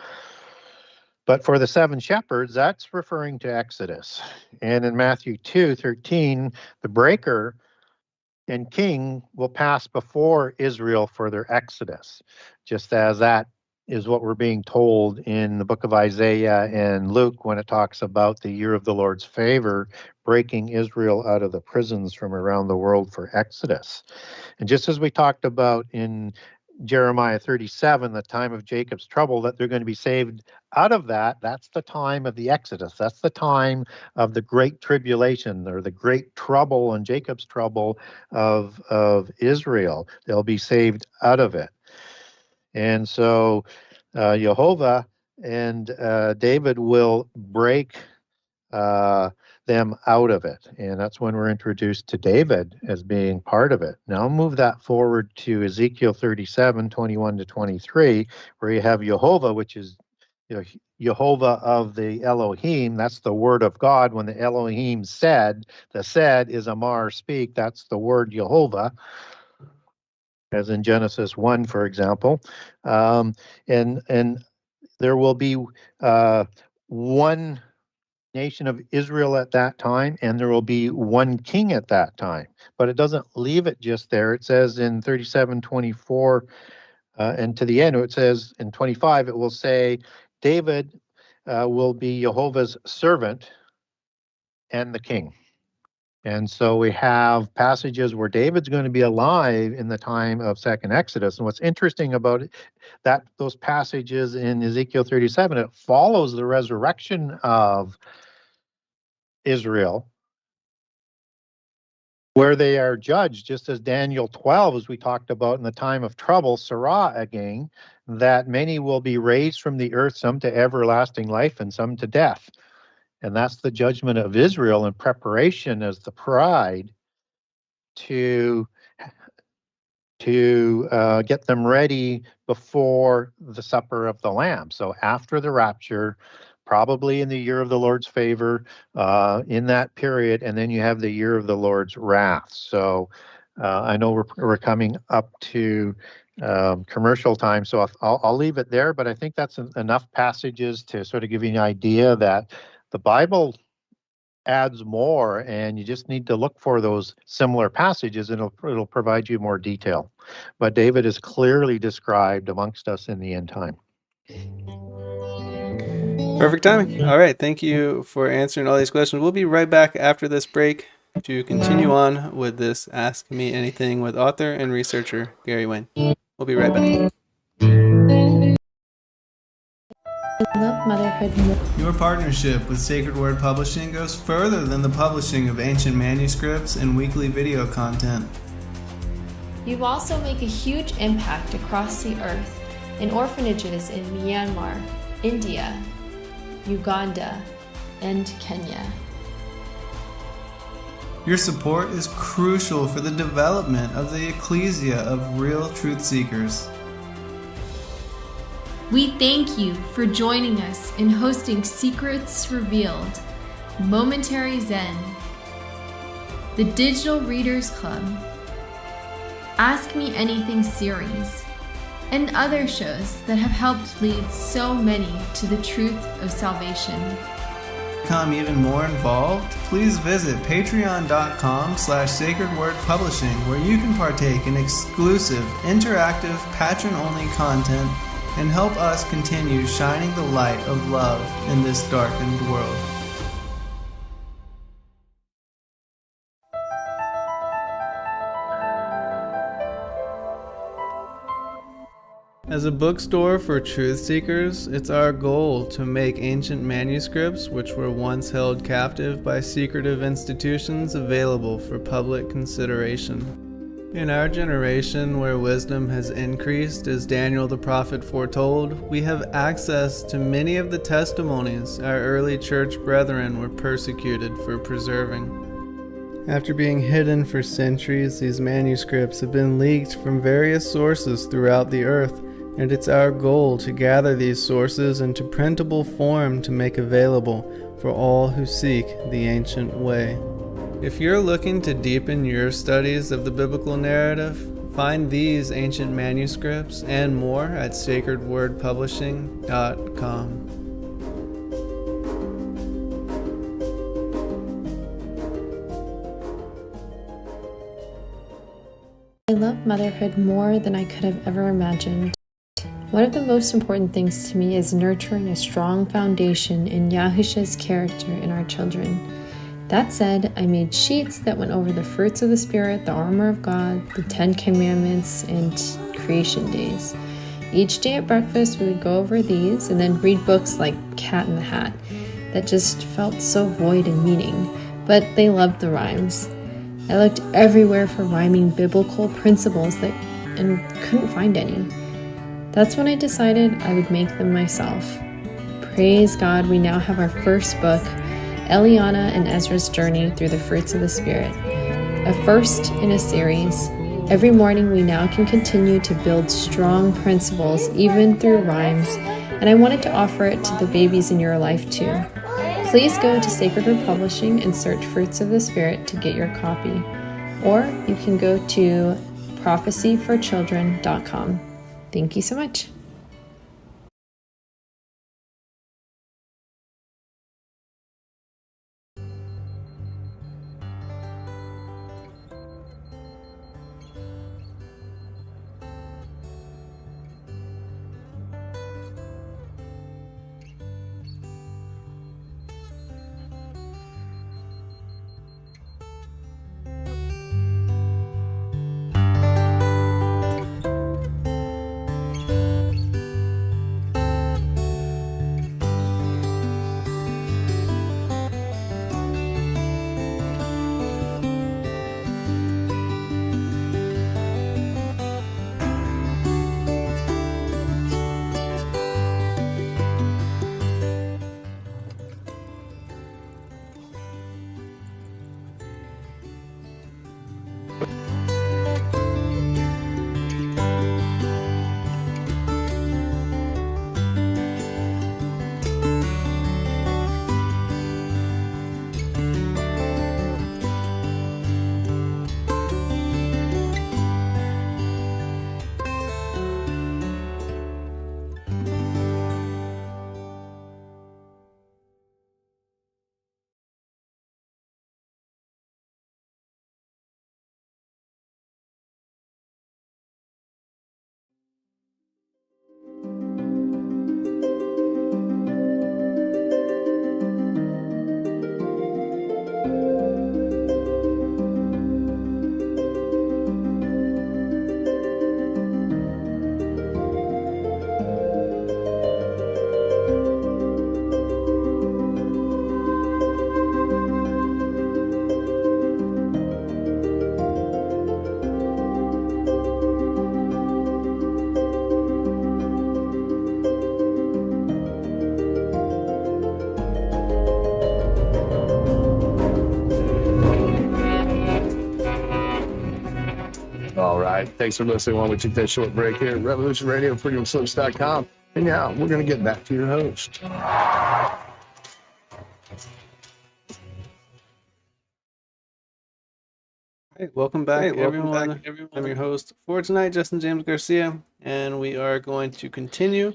But for the 7 shepherds, that's referring to Exodus. And in Matthew 2:13, the breaker and king will pass before Israel for their Exodus, just as that is what we're being told in the book of Isaiah and Luke when it talks about the year of the Lord's favor, breaking Israel out of the prisons from around the world for Exodus. And just as we talked about in Jeremiah 37, the time of Jacob's trouble, that they're going to be saved out of that. That's the time of the Exodus. That's the time of the great tribulation, or the great trouble and Jacob's trouble of Israel. They'll be saved out of it. And so Jehovah and David will break them out of it. And that's when we're introduced to David as being part of it. Now I'll move that forward to Ezekiel 37:21-23, where you have Jehovah, which is Jehovah of the Elohim. That's the word of God. When the Elohim said, the said is Amar speak, that's the word Jehovah, as in Genesis 1, for example. And there will be one nation of Israel at that time, and there will be one king at that time. But it doesn't leave it just there. It says in 37:24 and to the end, it says in 25, it will say, David will be Jehovah's servant and the king. And so we have passages where David's going to be alive in the time of second Exodus. And what's interesting about it, that those passages in Ezekiel 37, it follows the resurrection of Israel, where they are judged, just as Daniel 12, as we talked about in the time of trouble, Sirah again, that many will be raised from the earth, some to everlasting life and some to death. And that's the judgment of Israel in preparation as the pride to get them ready before the supper of the Lamb. So after the rapture, probably in the year of the Lord's favor, in that period, and then you have the year of the Lord's wrath. So I know we're coming up to commercial time, so I'll leave it there, but I think that's enough passages to sort of give you an idea that the Bible adds more, and you just need to look for those similar passages, and it'll provide you more detail. But David is clearly described amongst us in the end time. Perfect timing. All right. Thank you for answering all these questions. We'll be right back after this break to continue on with this Ask Me Anything with author and researcher Gary Wayne. We'll be right back. I love motherhood. Your partnership with Sacred Word Publishing goes further than the publishing of ancient manuscripts and weekly video content. You also make a huge impact across the earth in orphanages in Myanmar, India, Uganda, and Kenya. Your support is crucial for the development of the ecclesia of real truth seekers. We thank you for joining us in hosting Secrets Revealed, Momentary Zen, the Digital Readers Club, Ask Me Anything series, and other shows that have helped lead so many to the truth of salvation. To become even more involved, please visit patreon.com/sacredwordpublishing, where you can partake in exclusive, interactive, patron-only content and help us continue shining the light of love in this darkened world. As a bookstore for truth seekers, it's our goal to make ancient manuscripts which were once held captive by secretive institutions available for public consideration. In our generation, where wisdom has increased, as Daniel the prophet foretold, we have access to many of the testimonies our early church brethren were persecuted for preserving. After being hidden for centuries, these manuscripts have been leaked from various sources throughout the earth, and it's our goal to gather these sources into printable form to make available for all who seek the ancient way. If you're looking to deepen your studies of the biblical narrative, find these ancient manuscripts and more at sacredwordpublishing.com. I love motherhood more than I could have ever imagined. One of the most important things to me is nurturing a strong foundation in Yahusha's character in our children. That said, I made sheets that went over the fruits of the Spirit, the armor of God, the 10 Commandments, and creation days. Each day at breakfast, we would go over these and then read books like Cat in the Hat that just felt so void in meaning, but they loved the rhymes. I looked everywhere for rhyming biblical principles and couldn't find any. That's when I decided I would make them myself. Praise God, we now have our first book, Eliana and Ezra's Journey Through the Fruits of the Spirit, a first in a series. Every morning we now can continue to build strong principles even through rhymes, and I wanted to offer it to the babies in your life too. Please go to Sacred Word Publishing and search Fruits of the Spirit to get your copy, or you can go to prophecyforchildren.com. Thank you so much. right. Thanks for listening while we take that short break here at Revolution Radio, freedomslips.com. And now we're going to get back to your host. Hey, welcome back, everyone. I'm your host for tonight, Justin James Garcia, and we are going to continue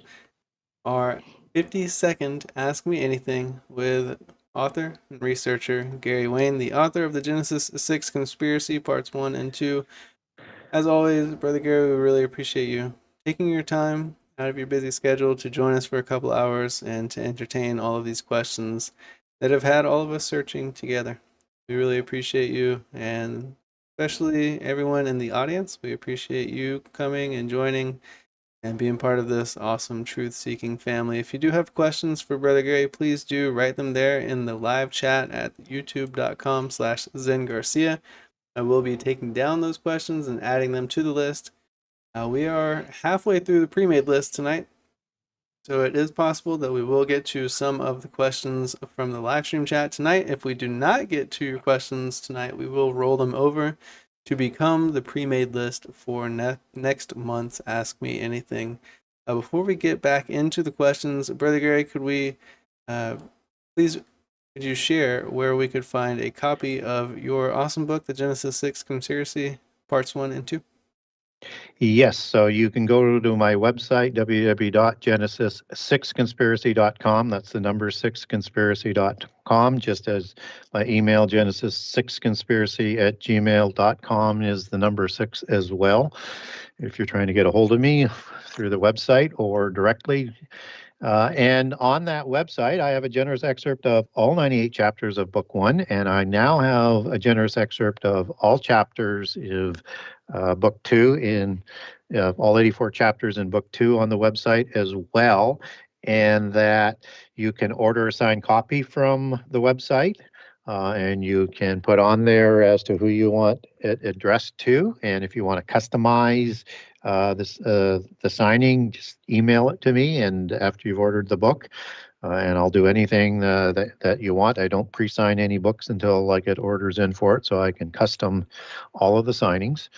our 50-second Ask Me Anything with author and researcher Gary Wayne, the author of the Genesis 6 Conspiracy Parts 1 and 2. As always, Brother Gary, we really appreciate you taking your time out of your busy schedule to join us for a couple hours and to entertain all of these questions that have had all of us searching together. We really appreciate you, and especially everyone in the audience. We appreciate you coming and joining and being part of this awesome truth-seeking family. If you do have questions for Brother Gary, please do write them there in the live chat at youtube.com/ZenGarcia. I will be taking down those questions and adding them to the list. We are halfway through the pre-made list tonight, so it is possible that we will get to some of the questions from the live stream chat tonight. If we do not get to your questions tonight, we will roll them over to become the pre-made list for next month's Ask Me Anything. Before we get back into the questions, Brother Gary, could you share where we could find a copy of your awesome book, The Genesis 6 Conspiracy, Parts 1 and 2? Yes, so you can go to my website, www.genesis6conspiracy.com. That's the number 6conspiracy.com, just as my email, genesis6conspiracy@gmail.com, is the number 6 as well. If you're trying to get a hold of me through the website or directly. And on that website, I have a generous excerpt of all 98 chapters of Book 1, and I now have a generous excerpt of all chapters of Book 2, in all 84 chapters in Book 2 on the website as well, and that you can order a signed copy from the website. And you can put on there as to who you want it addressed to, and if you want to customize the signing, just email it to me, and after you've ordered the book, and I'll do anything that you want. I don't pre-sign any books until I get orders in for it, so I can custom all of the signings.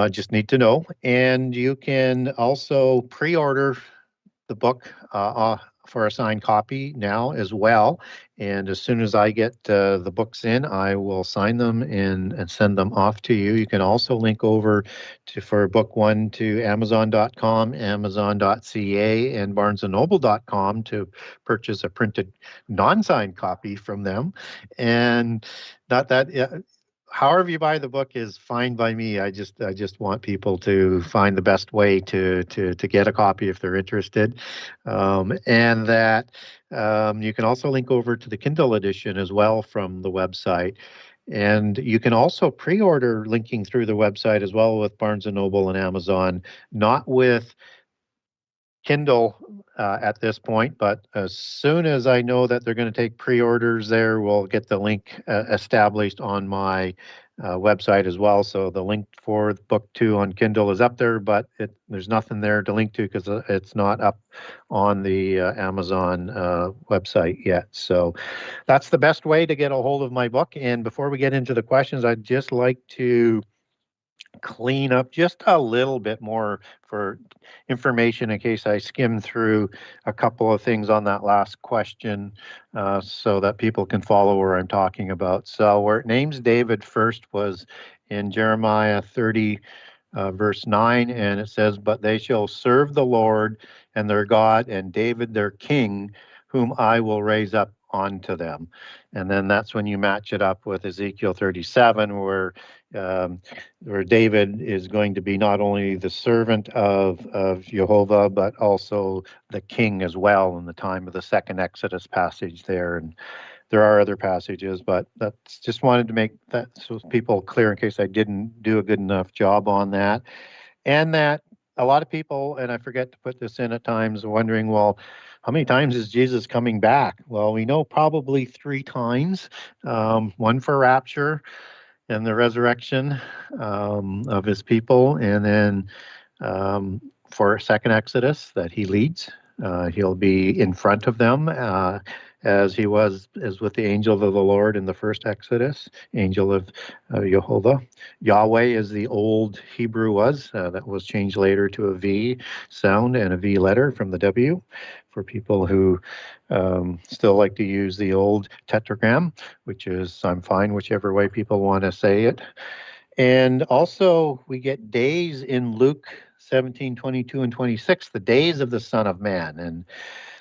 Just need to know. And you can also pre-order the book for a signed copy now as well. And as soon as I get the books in, I will sign them and send them off to you. You can also link over for Book 1 to Amazon.com, Amazon.ca, and BarnesandNoble.com to purchase a printed non-signed copy from them. And not that... however you buy the book is fine by me. I just want people to find the best way to get a copy if they're interested, and that you can also link over to the Kindle edition as well from the website. And you can also pre-order linking through the website as well with Barnes & Noble and Amazon, not with Kindle at this point, but as soon as I know that they're going to take pre-orders there, we'll get the link established on my website as well. So the link for Book 2 on Kindle is up there, but there's nothing there to link to because it's not up on the Amazon website yet. So that's the best way to get a hold of my book. And before we get into the questions, I'd just like to clean up just a little bit more for information in case I skim through a couple of things on that last question, so that people can follow where I'm talking about. So where it names David first was in Jeremiah 30, verse 9, and it says, "But they shall serve the Lord and their God, and David their king, whom I will raise up onto them." And then that's when you match it up with Ezekiel 37, where David is going to be not only the servant of Jehovah, but also the king as well in the time of the second Exodus passage there. And there are other passages, but that's just wanted to make that so people clear in case I didn't do a good enough job on that. And that a lot of people, and I forget to put this in at times, are wondering, well, how many times is Jesus coming back? Well, we know probably 3 times, one for rapture and the resurrection of his people, and then for second Exodus that he leads He'll be in front of them, as he was as with the angel of the Lord in the first Exodus, angel of Jehovah. Yahweh, as the old Hebrew was, that was changed later to a V sound and a V letter from the W, for people who still like to use the old tetragram, which is, I'm fine whichever way people want to say it. And also we get days in Luke 17, 22, and 26, the days of the Son of Man. And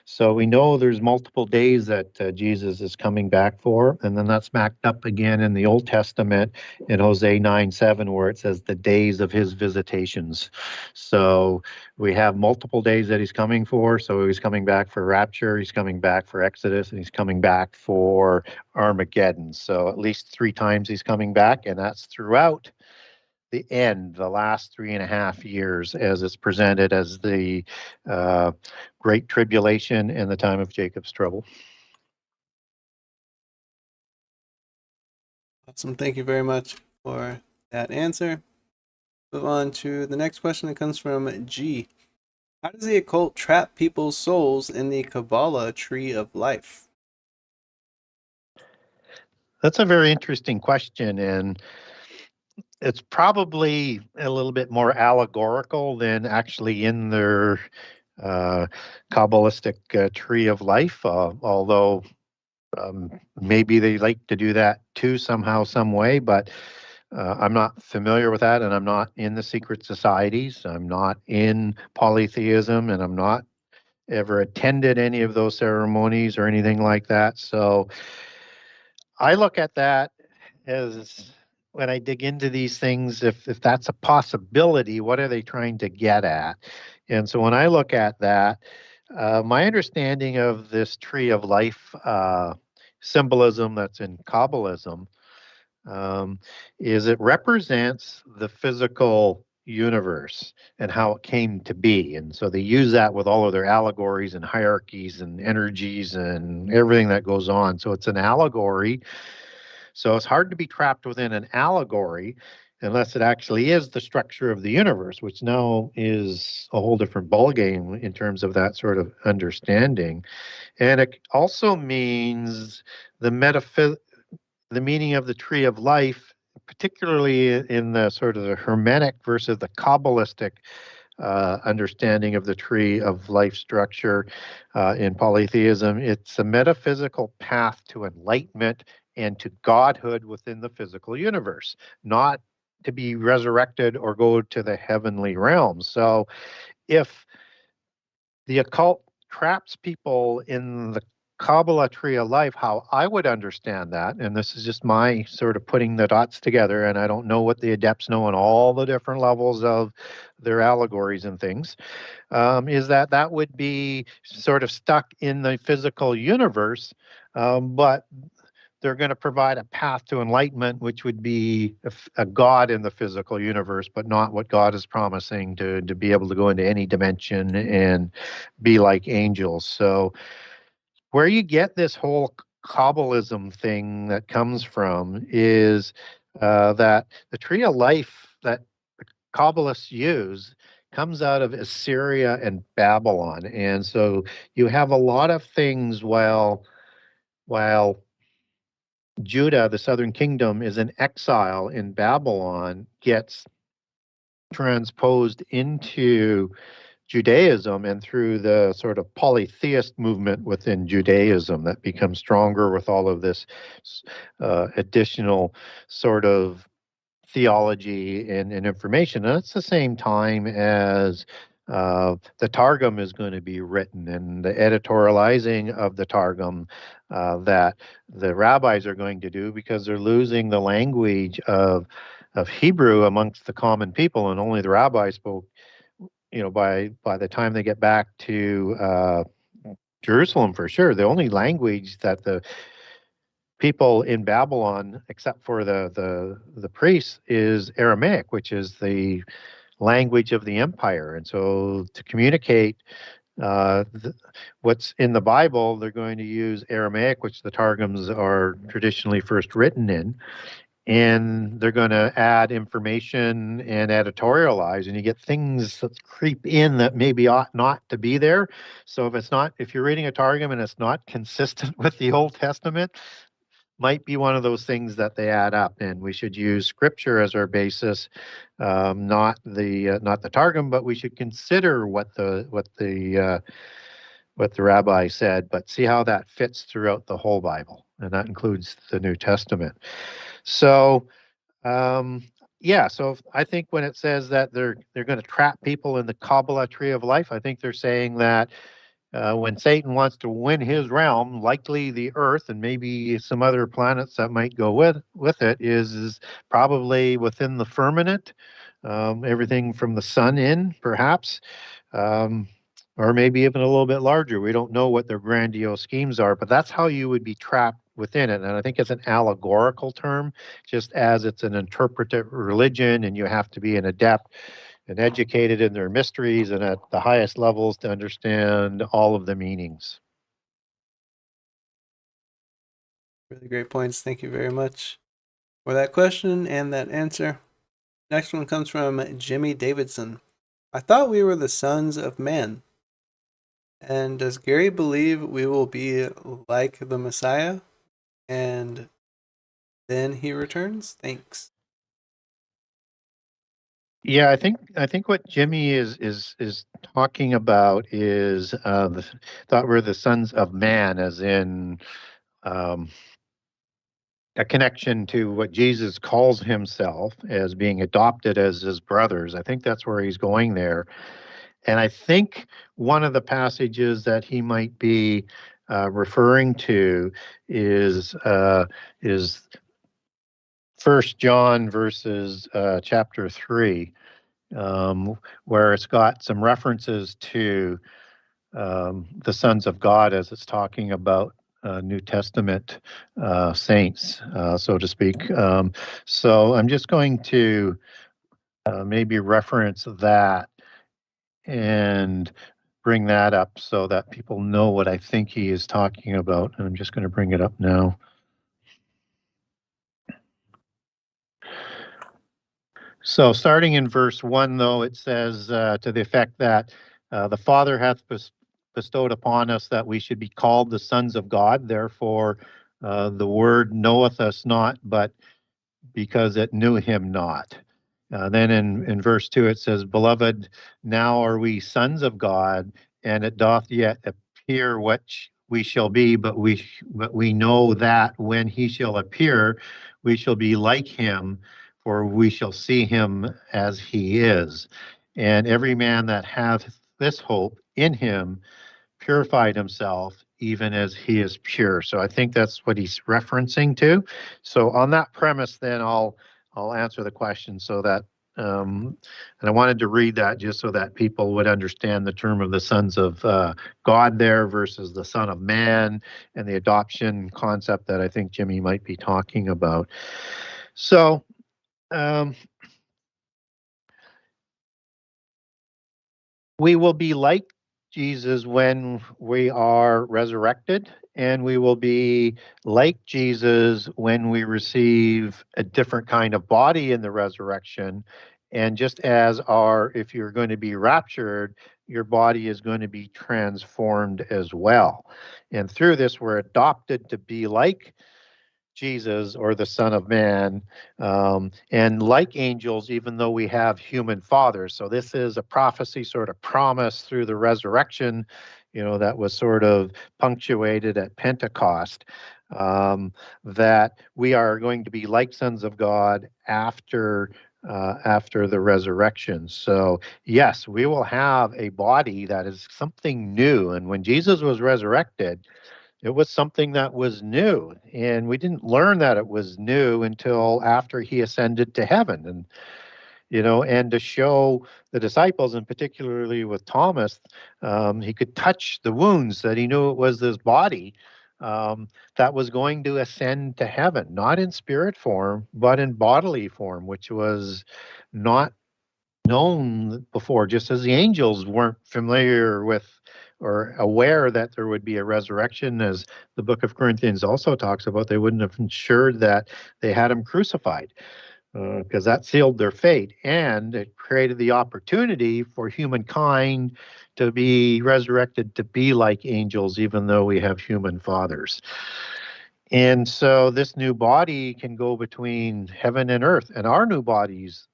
so we know there's multiple days that Jesus is coming back for. And then that's backed up again in the Old Testament in Hosea 9:7, where it says the days of his visitations. So we have multiple days that he's coming for. So he's coming back for rapture, he's coming back for Exodus, and he's coming back for Armageddon. So at least 3 times he's coming back, and that's throughout the end, the last 3.5 years, as it's presented as the Great Tribulation and the time of Jacob's trouble. Awesome. Thank you very much for that answer. Move on to the next question that comes from G. How does the occult trap people's souls in the Kabbalah tree of life? That's a very interesting question, and it's probably a little bit more allegorical than actually in their Kabbalistic tree of life, although maybe they like to do that too somehow, some way, but I'm not familiar with that, and I'm not in the secret societies. I'm not in polytheism, and I'm not ever attended any of those ceremonies or anything like that. So I look at that as, when I dig into these things, if that's a possibility, what are they trying to get at? And so when I look at that, my understanding of this tree of life symbolism that's in Kabbalism is it represents the physical universe and how it came to be. And so they use that with all of their allegories and hierarchies and energies and everything that goes on. So it's an allegory. So it's hard to be trapped within an allegory unless it actually is the structure of the universe, which now is a whole different ballgame in terms of that sort of understanding. And it also means the meaning of the tree of life, particularly in the sort of the Hermetic versus the Kabbalistic understanding of the tree of life structure in polytheism. It's a metaphysical path to enlightenment and to godhood within the physical universe, not to be resurrected or go to the heavenly realms. So if the occult traps people in the Kabbalah tree of life, how I would understand that, and this is just my sort of putting the dots together, and I don't know what the adepts know on all the different levels of their allegories and things, is that would be sort of stuck in the physical universe, but they're going to provide a path to enlightenment, which would be a God in the physical universe, but not what God is promising to be able to go into any dimension and be like angels. So where you get this whole Kabbalism thing that comes from is that the tree of life that the Kabbalists use comes out of Assyria and Babylon. And so you have a lot of things while Judah, the southern kingdom, is in exile in Babylon, gets transposed into Judaism, and through the sort of polytheist movement within Judaism that becomes stronger with all of this additional sort of theology and information. And it's the same time as the Targum is going to be written, and the editorializing of the Targum that the rabbis are going to do, because they're losing the language of Hebrew amongst the common people, and only the rabbis spoke. By the time they get back to Jerusalem, for sure, the only language that the people in Babylon, except for the priests, is Aramaic, which is the language of the empire. And so to communicate what's in the Bible, they're going to use Aramaic, which the Targums are traditionally first written in. and they're going to add information and editorialize, and you get things that creep in that maybe ought not to be there. So if you're reading a Targum and it's not consistent with the Old Testament, might be one of those things that they add up, and we should use Scripture as our basis, not the Targum, but we should consider what the rabbi said, but see how that fits throughout the whole Bible, and that includes the New Testament. So, so I think when it says that they're going to trap people in the Kabbalah tree of life, I think they're saying that when Satan wants to win his realm, likely the Earth and maybe some other planets that might go with it is probably within the firmament, everything from the sun in, perhaps. Or maybe even a little bit larger. We don't know what their grandiose schemes are, but that's how you would be trapped within it. And I think it's an allegorical term, just as it's an interpretive religion, and you have to be an adept and educated in their mysteries and at the highest levels to understand all of the meanings. Really great points. Thank you very much for that question and that answer. Next one comes from Jimmy Davidson. I thought we were the sons of man. And does Gary believe we will be like the Messiah and then he returns? Thanks. Yeah, I think what Jimmy is talking about is thought we're the sons of man, as in a connection to what Jesus calls himself as being adopted as his brothers. I think that's where he's going there. And I think one of the passages that he might be referring to is 1 John verses chapter 3, where it's got some references to the sons of God as it's talking about New Testament saints, so to speak. So I'm just going to maybe reference that and bring that up so that people know what I think he is talking about. And I'm just going to bring it up now. So starting in verse 1, though, it says to the effect that the Father hath bestowed upon us that we should be called the sons of God. Therefore, the word knoweth us not, but because it knew him not. Then in verse 2, it says, Beloved, now are we sons of God, and it doth yet appear what we shall be, but we know that when he shall appear, we shall be like him, for we shall see him as he is. And every man that hath this hope in him purified himself, even as he is pure. So I think that's what he's referencing to. So on that premise, then I'll answer the question so that, and I wanted to read that just so that people would understand the term of the sons of God there versus the son of man and the adoption concept that I think Jimmy might be talking about. So we will be like Jesus when we are resurrected, and we will be like Jesus when we receive a different kind of body in the resurrection. And just as if you're going to be raptured, your body is going to be transformed as well. And through this, we're adopted to be like Jesus or the Son of Man, and like angels, even though we have human fathers. So this is a prophecy, sort of promise through the resurrection, that was sort of punctuated at Pentecost, that we are going to be like sons of God after the resurrection. So yes, we will have a body that is something new. And when Jesus was resurrected, it was something that was new, and we didn't learn that it was new until after he ascended to heaven. And and to show the disciples, and particularly with Thomas, he could touch the wounds, that he knew it was this body that was going to ascend to heaven, not in spirit form, but in bodily form, which was not known before, just as the angels weren't familiar with or aware that there would be a resurrection, as the book of Corinthians also talks about. They wouldn't have ensured that they had him crucified, because that sealed their fate, and it created the opportunity for humankind to be resurrected to be like angels, even though we have human fathers. And so this new body can go between heaven and earth, and our new bodies,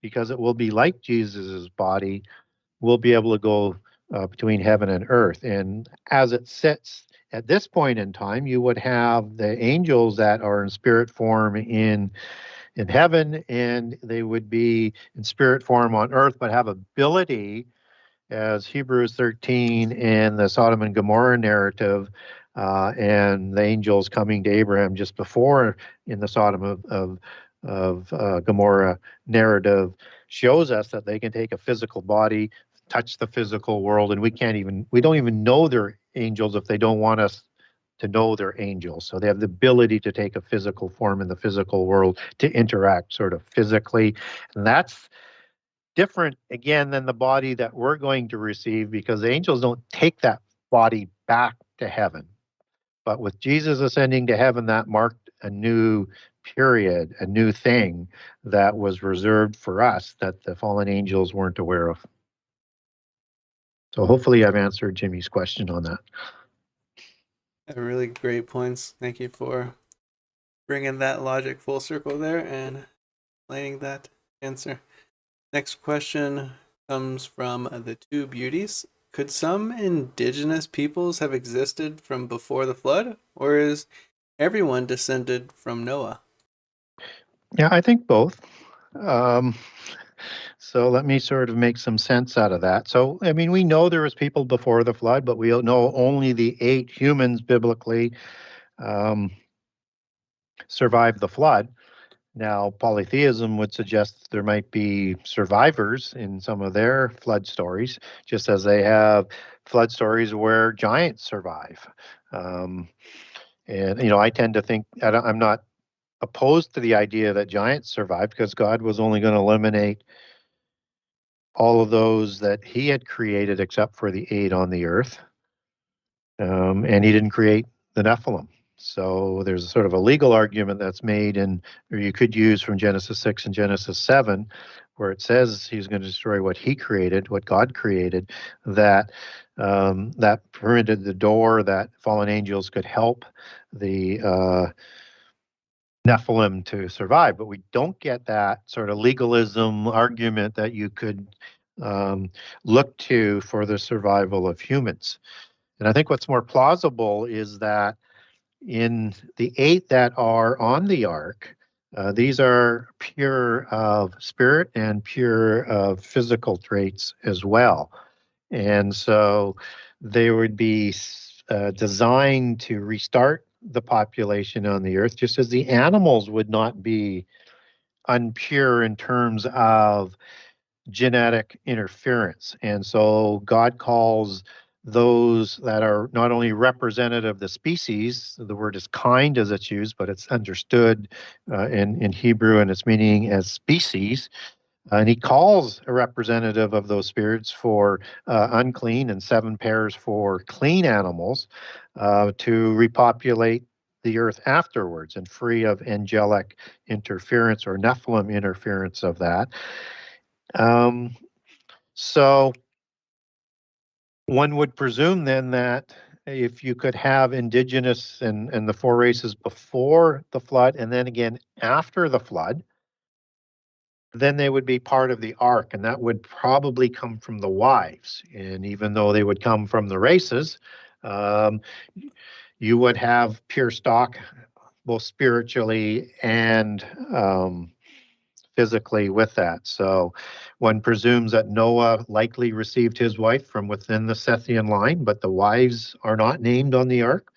because it will be like Jesus's body, will be able to go between heaven and earth. And as it sits at this point in time, you would have the angels that are in spirit form in heaven, and they would be in spirit form on earth, but have ability, as Hebrews 13 and the Sodom and Gomorrah narrative, and the angels coming to Abraham just before in the Sodom of Gomorrah narrative, shows us that they can take a physical body, touch the physical world, and we don't even know they're angels if they don't want us to know they're angels. So they have the ability to take a physical form in the physical world, to interact sort of physically. And that's different, again, than the body that we're going to receive, because the angels don't take that body back to heaven. But with Jesus ascending to heaven, that marked a new period, a new thing that was reserved for us that the fallen angels weren't aware of. So hopefully I've answered Jimmy's question on that. Really great points. Thank you for bringing that logic full circle there and explaining that answer. Next question comes from the Two Beauties. Could some indigenous peoples have existed from before the flood, or is everyone descended from Noah? Yeah, I think both. So let me sort of make some sense out of that. So, I mean, we know there was people before the flood, but we know only the 8 humans biblically survived the flood. Now, polytheism would suggest there might be survivors in some of their flood stories, just as they have flood stories where giants survive. And, I tend to think, I'm not opposed to the idea that giants survived, because God was only going to eliminate all of those that he had created except for the 8 on the earth. And he didn't create the Nephilim. So there's sort of a legal argument that's made, or you could use from Genesis 6 and Genesis 7, where it says he's going to destroy what he created, what God created, that that permitted the door that fallen angels could help the Nephilim to survive. But we don't get that sort of legalism argument that you could look to for the survival of humans. And I think what's more plausible is that in the 8 that are on the ark, these are pure of spirit and pure of physical traits as well. And so they would be designed to restart the population on the earth, just as the animals would not be unpure in terms of genetic interference. And so God calls those that are not only representative of the species, the word is kind as it's used, but it's understood in Hebrew and its meaning as species. And he calls a representative of those spirits for unclean, and 7 pairs for clean animals to repopulate the earth afterwards, and free of angelic interference or Nephilim interference of that. So one would presume then that if you could have indigenous and the 4 races before the flood, and then again after the flood, then they would be part of the ark, and that would probably come from the wives. And even though they would come from the races, you would have pure stock, both spiritually and physically with that. So one presumes that Noah likely received his wife from within the Sethian line, but the wives are not named on the ark.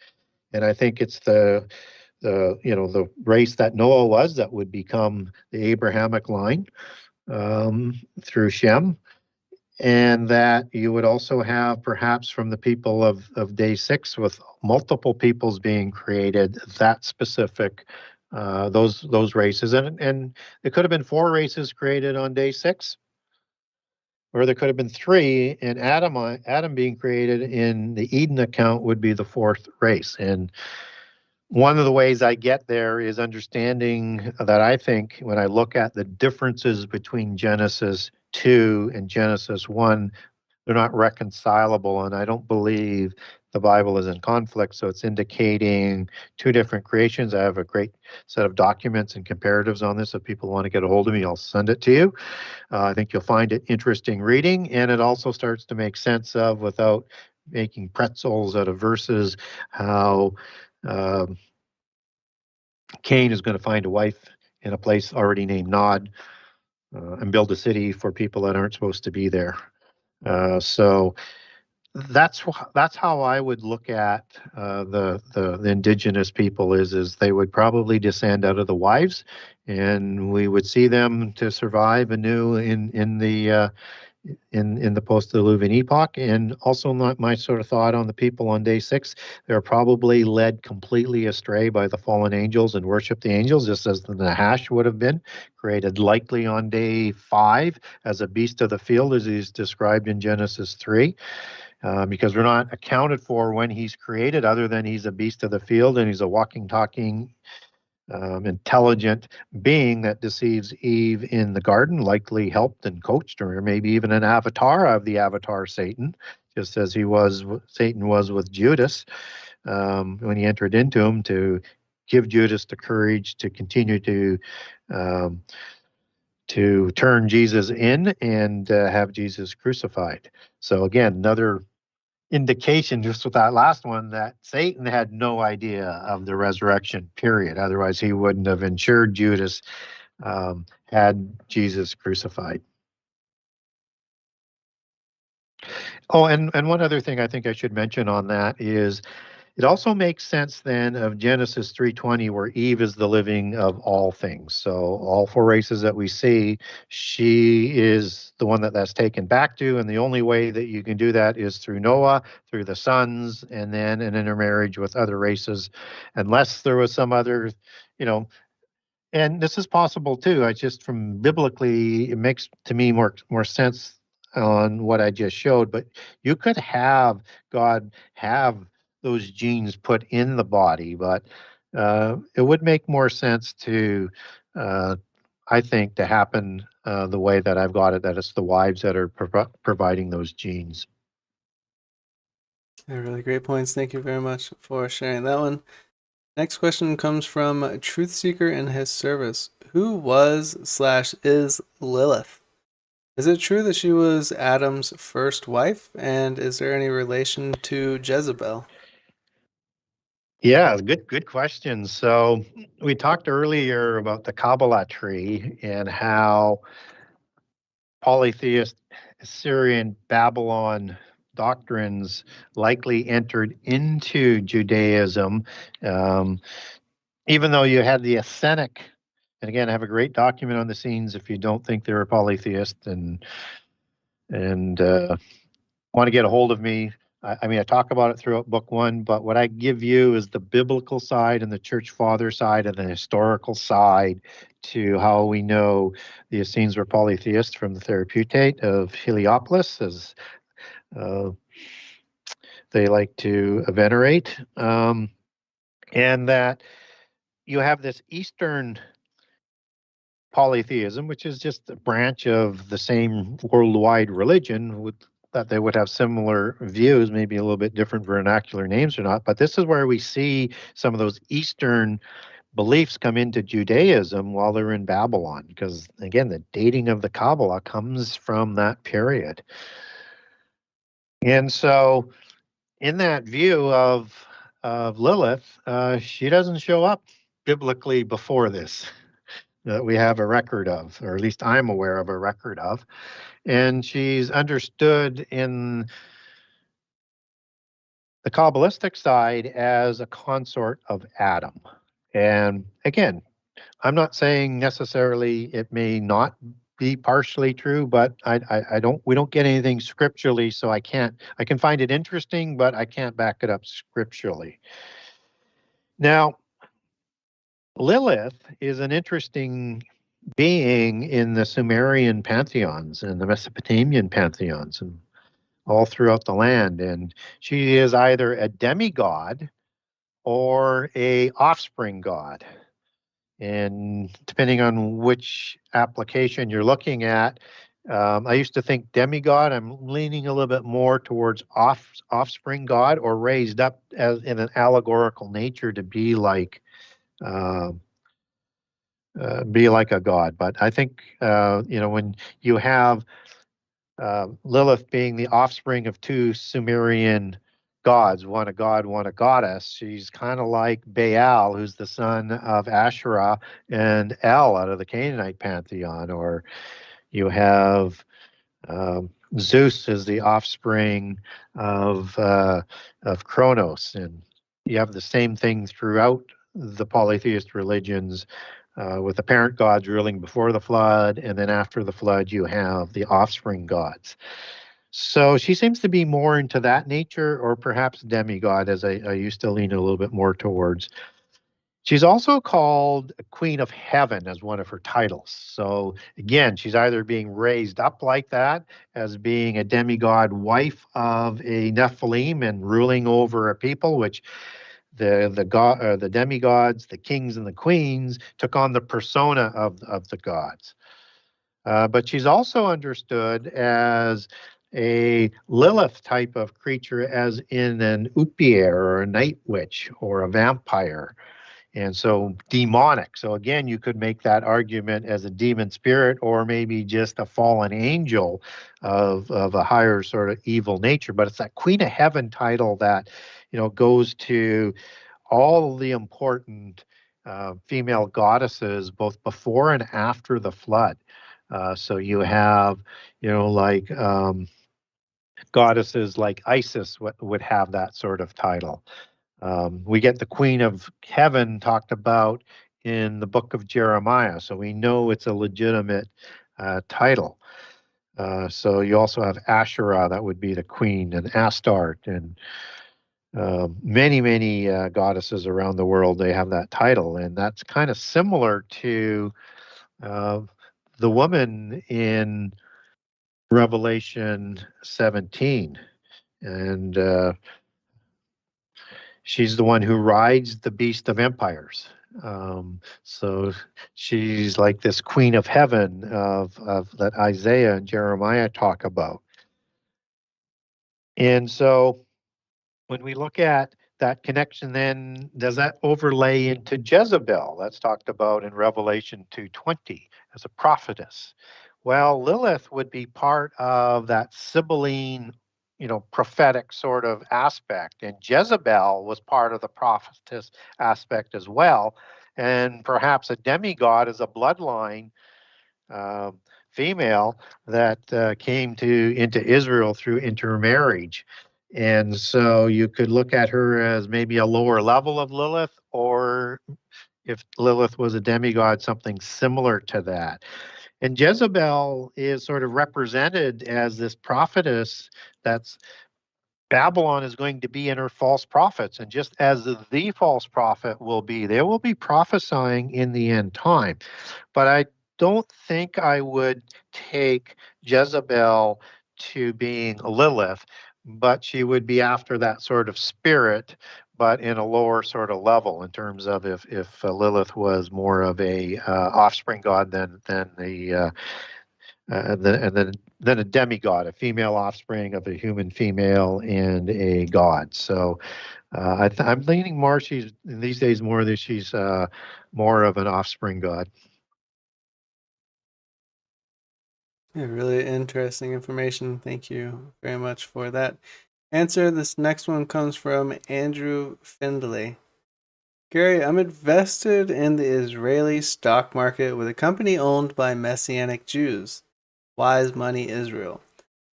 And I think it's the race that Noah was that would become the Abrahamic line through Shem. And that you would also have perhaps from the people of day 6, with multiple peoples being created, that specific those races, and it could have been 4 races created on day 6, or there could have been three, and Adam being created in the Eden account would be the fourth race. And one of the ways I get there is understanding that I think when I look at the differences between Genesis 2 and Genesis 1, they're not reconcilable, and I don't believe the Bible is in conflict, so it's indicating two different creations. I have a great set of documents and comparatives on this. If people want to get a hold of me, I'll send it to you. I think you'll find it interesting reading, and it also starts to make sense of, without making pretzels out of verses, how Cain is going to find a wife in a place already named Nod and build a city for people that aren't supposed to be there. So that's how I would look at the indigenous people is they would probably descend out of the wives, and we would see them to survive anew in the post-Diluvian epoch. And also, not my sort of thought on the people on day 6, they're probably led completely astray by the fallen angels and worship the angels, just as the Nahash would have been created likely on day 5 as a beast of the field, as he's described in Genesis 3. Because we're not accounted for when he's created, other than he's a beast of the field and he's a walking, talking, intelligent being that deceives Eve in the garden, likely helped and coached, or maybe even an avatar of the avatar Satan, just as Satan was with Judas when he entered into him, to give Judas the courage to continue to turn Jesus in and have Jesus crucified. So again, another indication, just with that last one, that Satan had no idea of the resurrection, period. Otherwise, he wouldn't have ensured Judas had Jesus crucified. Oh, and one other thing I think I should mention on that is it also makes sense then of Genesis 3:20, where Eve is the living of all things. So all 4 races that we see, she is the one that's taken back to, and the only way that you can do that is through Noah, through the sons, and then an intermarriage with other races, unless there was some other, and this is possible too. I just, from biblically, it makes to me more sense on what I just showed. But you could have God have those genes put in the body, but it would make more sense to, I think, to happen the way that I've got it, that it's the wives that are providing those genes. Yeah, really great points. Thank you very much for sharing that one. Next question comes from Truth Seeker in his service. Who was/is Lilith? Is it true that she was Adam's first wife? And is there any relation to Jezebel? Yeah, good question. So we talked earlier about the Kabbalah tree and how polytheist Assyrian Babylon doctrines likely entered into Judaism, even though you had the Essenic. And again, I have a great document on the scenes if you don't think they're a polytheist and want to get a hold of me. I talk about it throughout book 1, but what I give you is the biblical side and the church father side and the historical side to how we know the Essenes were polytheists from the Therapeutate of Heliopolis, as they like to venerate, and that you have this Eastern polytheism, which is just a branch of the same worldwide religion, that they would have similar views, maybe a little bit different vernacular names or not. But this is where we see some of those Eastern beliefs come into Judaism while they're in Babylon, because again, the dating of the Kabbalah comes from that period. And so in that view of Lilith, she doesn't show up biblically before this that we have a record of, or at least I'm aware of a record of. And she's understood in the Kabbalistic side as a consort of Adam. And again, I'm not saying necessarily it may not be partially true, but we don't get anything scripturally, so I can find it interesting, but I can't back it up scripturally. Now, Lilith is an interesting being in the Sumerian pantheons and the Mesopotamian pantheons and all throughout the land. And she is either a demigod or a offspring god. And depending on which application you're looking at, I used to think demigod. I'm leaning a little bit more towards offspring god, or raised up as in an allegorical nature to be like a god. But I think when you have Lilith being the offspring of two Sumerian gods, one a god, one a goddess, she's kind of like Baal, who's the son of Asherah, and El out of the Canaanite pantheon. Or you have Zeus is the offspring of Kronos, and you have the same thing throughout the polytheist religions, with the parent gods ruling before the flood, and then after the flood you have the offspring gods. So she seems to be more into that nature, or perhaps demigod, as I used to lean a little bit more towards. She's also called Queen of Heaven as one of her titles. So again, she's either being raised up like that, as being a demigod, wife of a Nephilim and ruling over a people, which the demigods, the kings and the queens, took on the persona of the gods. But she's also understood as a Lilith type of creature, as in an Upier or a night witch or a vampire. And so demonic. So again, you could make that argument as a demon spirit, or maybe just a fallen angel of a higher sort of evil nature. But it's that Queen of Heaven title that, goes to all the important female goddesses, both before and after the flood. So you have, like goddesses like Isis would have that sort of title. We get the Queen of Heaven talked about in the book of Jeremiah, so we know it's a legitimate title. So you also have Asherah, that would be the queen, and Astarte, and many goddesses around the world, they have that title. And that's kind of similar to the woman in Revelation 17. And she's the one who rides the beast of empires. So she's like this Queen of Heaven of that Isaiah and Jeremiah talk about. And so when we look at that connection, then does that overlay into Jezebel? That's talked about in Revelation 2:20 as a prophetess. Well, Lilith would be part of that Sibylline, prophetic sort of aspect, and Jezebel was part of the prophetess aspect as well, and perhaps a demigod as a bloodline female that came into Israel through intermarriage. And so you could look at her as maybe a lower level of Lilith, or if Lilith was a demigod, something similar to that. And Jezebel is sort of represented as this prophetess that's Babylon is going to be in her false prophets. And just as the false prophet will be, they will be prophesying in the end time. But I don't think I would take Jezebel to being Lilith, but she would be after that sort of spirit, but in a lower sort of level, in terms of if Lilith was more of a offspring god than a demigod, a female offspring of a human female and a god. So I'm leaning more, she's these days more that she's more of an offspring god. Yeah, really interesting information. Thank you very much for that answer. This next one comes from Andrew Findlay. Gary, I'm invested in the Israeli stock market with a company owned by Messianic Jews, Wise Money Israel.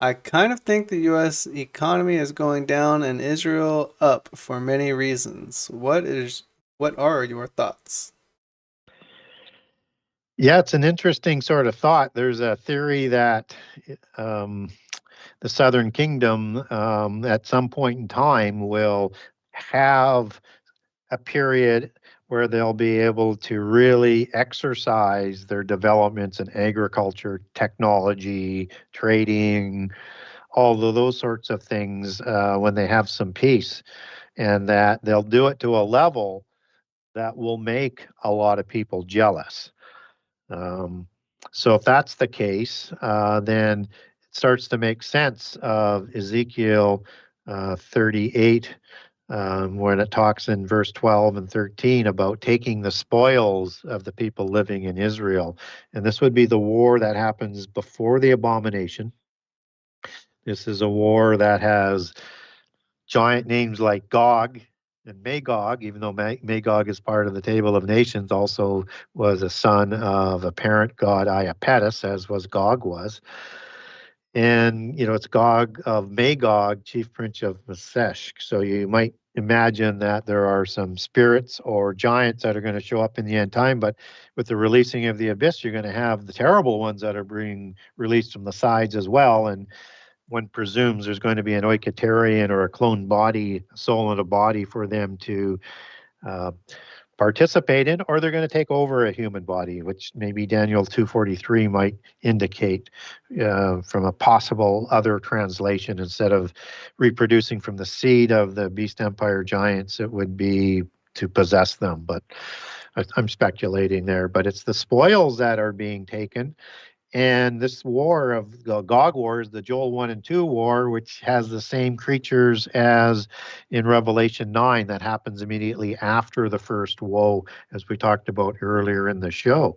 I kind of think the U.S. economy is going down and Israel up for many reasons. What are your thoughts? Yeah, it's an interesting sort of thought. There's a theory that the Southern Kingdom at some point in time will have a period where they'll be able to really exercise their developments in agriculture, technology, trading, all of those sorts of things when they have some peace, and that they'll do it to a level that will make a lot of people jealous. So if that's the case, then it starts to make sense of Ezekiel 38, when it talks in verse 12 and 13 about taking the spoils of the people living in Israel. And this would be the war that happens before the abomination. This is a war that has giant names like Gog and Magog, even though Magog is part of the Table of Nations, also was a son of a parent god Iapetus, as was Gog was. And, it's Gog of Magog, chief prince of Mesech. So you might imagine that there are some spirits or giants that are going to show up in the end time, but with the releasing of the abyss, you're going to have the terrible ones that are being released from the sides as well. And one presumes there's going to be an oiketerian or a cloned body, a soul in a body for them to participate in, or they're going to take over a human body, which maybe Daniel 2:43 might indicate from a possible other translation. Instead of reproducing from the seed of the beast empire giants, it would be to possess them. But I'm speculating there. But it's the spoils that are being taken. And this war of the Gog War is the Joel 1 and 2 war, which has the same creatures as in Revelation 9 that happens immediately after the first woe, as we talked about earlier in the show.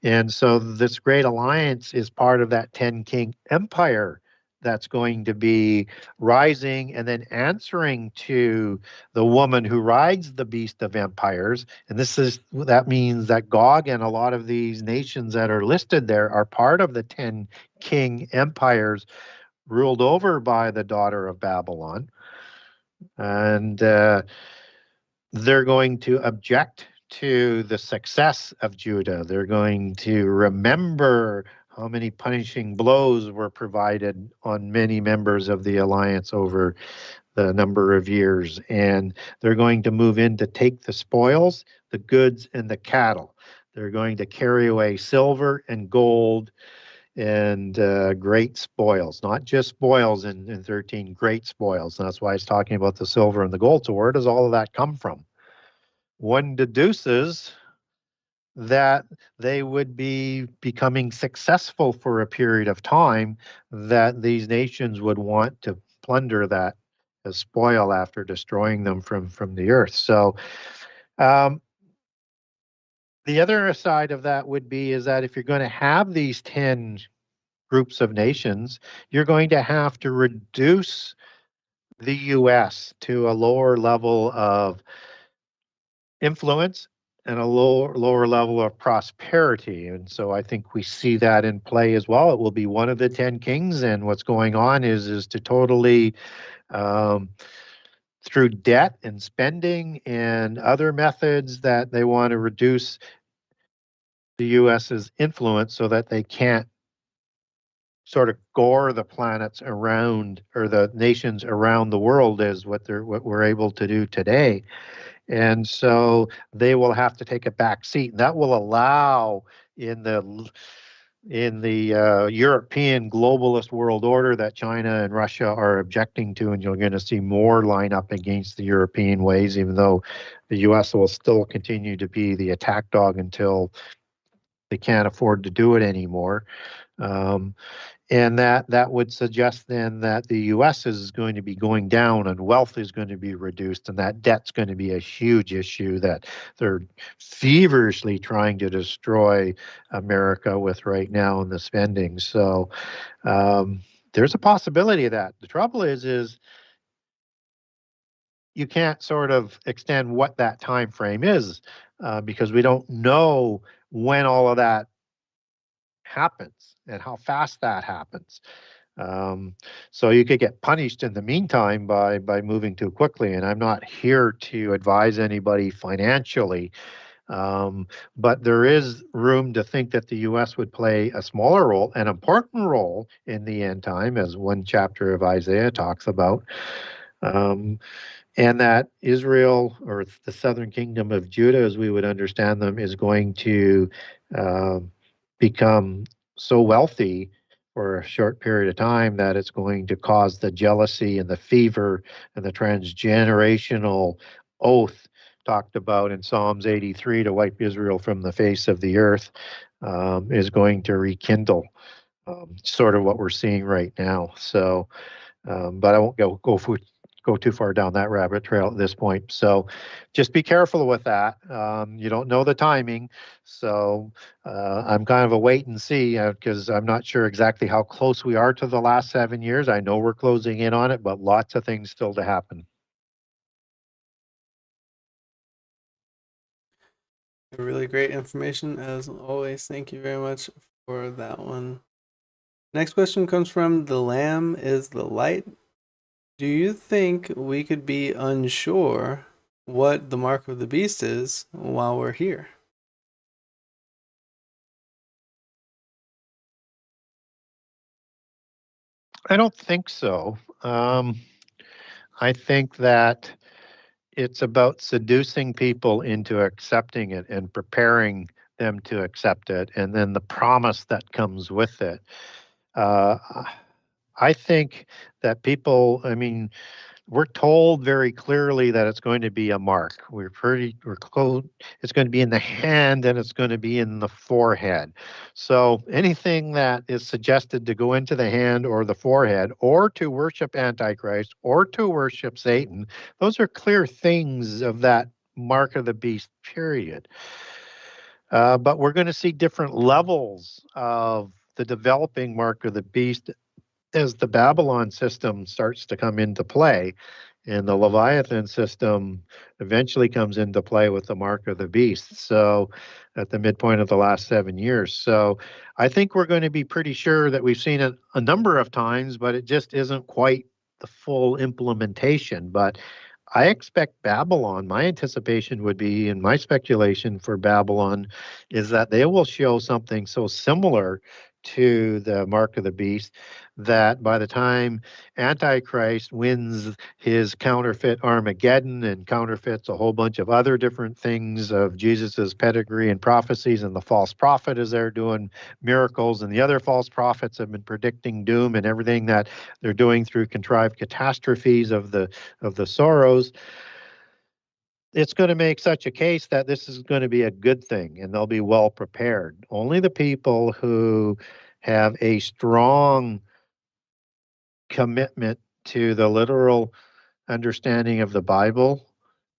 And so this great alliance is part of that 10-king empire that's going to be rising and then answering to the woman who rides the beast of empires. And that means that Gog and a lot of these nations that are listed there are part of the 10-king empires ruled over by the daughter of Babylon. And they're going to object to the success of Judah. They're going to remember how many punishing blows were provided on many members of the alliance over the number of years. And they're going to move in to take the spoils, the goods, and the cattle. They're going to carry away silver and gold and great spoils, not just spoils in 13, great spoils. And that's why it's talking about the silver and the gold. So where does all of that come from? One deduces that they would be becoming successful for a period of time, that these nations would want to plunder that as spoil after destroying them from the earth. So the other side of that would be is that if you're going to have these 10 groups of nations, you're going to have to reduce the U.S. to a lower level of influence and a lower level of prosperity. And so I think we see that in play as well. It will be one of the 10 kings, and what's going on is to totally through debt and spending and other methods that they want to reduce the US's influence so that they can't sort of gore the planets around, or the nations around the world, is what we're able to do today. And so they will have to take a back seat. And that will allow in the European globalist world order that China and Russia are objecting to, and you're going to see more line up against the European ways, even though the US will still continue to be the attack dog until they can't afford to do it anymore. And that would suggest then that the U.S. is going to be going down and wealth is going to be reduced, and that debt's going to be a huge issue that they're feverishly trying to destroy America with right now in the spending. So there's a possibility of that. The trouble is you can't sort of extend what that time frame is because we don't know when all of that happens and how fast that happens. So you could get punished in the meantime by moving too quickly. And I'm not here to advise anybody financially, but there is room to think that the U.S. would play a smaller role, an important role in the end time, as one chapter of Isaiah talks about. and that Israel, or the southern kingdom of Judah, as we would understand them, is going to become so wealthy for a short period of time that it's going to cause the jealousy and the fever and the transgenerational oath talked about in Psalms 83 to wipe Israel from the face of the earth is going to rekindle, sort of what we're seeing right now. So, but I won't go too far down that rabbit trail at this point. So just be careful with that. You don't know the timing. So I'm kind of a wait and see because I'm not sure exactly how close we are to the last 7 years. I know we're closing in on it, but lots of things still to happen. Really great information as always. Thank you very much for that one. Next question comes from The Lamb is the Light. Do you think we could be unsure what the mark of the beast is while we're here? I don't think so. I think that it's about seducing people into accepting it and preparing them to accept it, and then the promise that comes with it. Uh, I think that people, I mean, we're told very clearly that it's going to be a mark. We're close. It's going to be in the hand and it's going to be in the forehead. So anything that is suggested to go into the hand or the forehead, or to worship Antichrist, or to worship Satan, those are clear things of that mark of the beast, period. But we're going to see different levels of the developing mark of the beast as the Babylon system starts to come into play, and the Leviathan system eventually comes into play with the mark of the beast. So at the midpoint of the last 7 years. So I think we're going to be pretty sure that we've seen it a number of times, but it just isn't quite the full implementation. But I expect Babylon, my anticipation would be, and my speculation for Babylon is that they will show something so similar to the mark of the beast that by the time Antichrist wins his counterfeit Armageddon and counterfeits a whole bunch of other different things of Jesus's pedigree and prophecies, and the false prophet is there doing miracles, and the other false prophets have been predicting doom and everything that they're doing through contrived catastrophes of the sorrows, it's going to make such a case that this is going to be a good thing and they'll be well prepared. Only the people who have a strong commitment to the literal understanding of the Bible,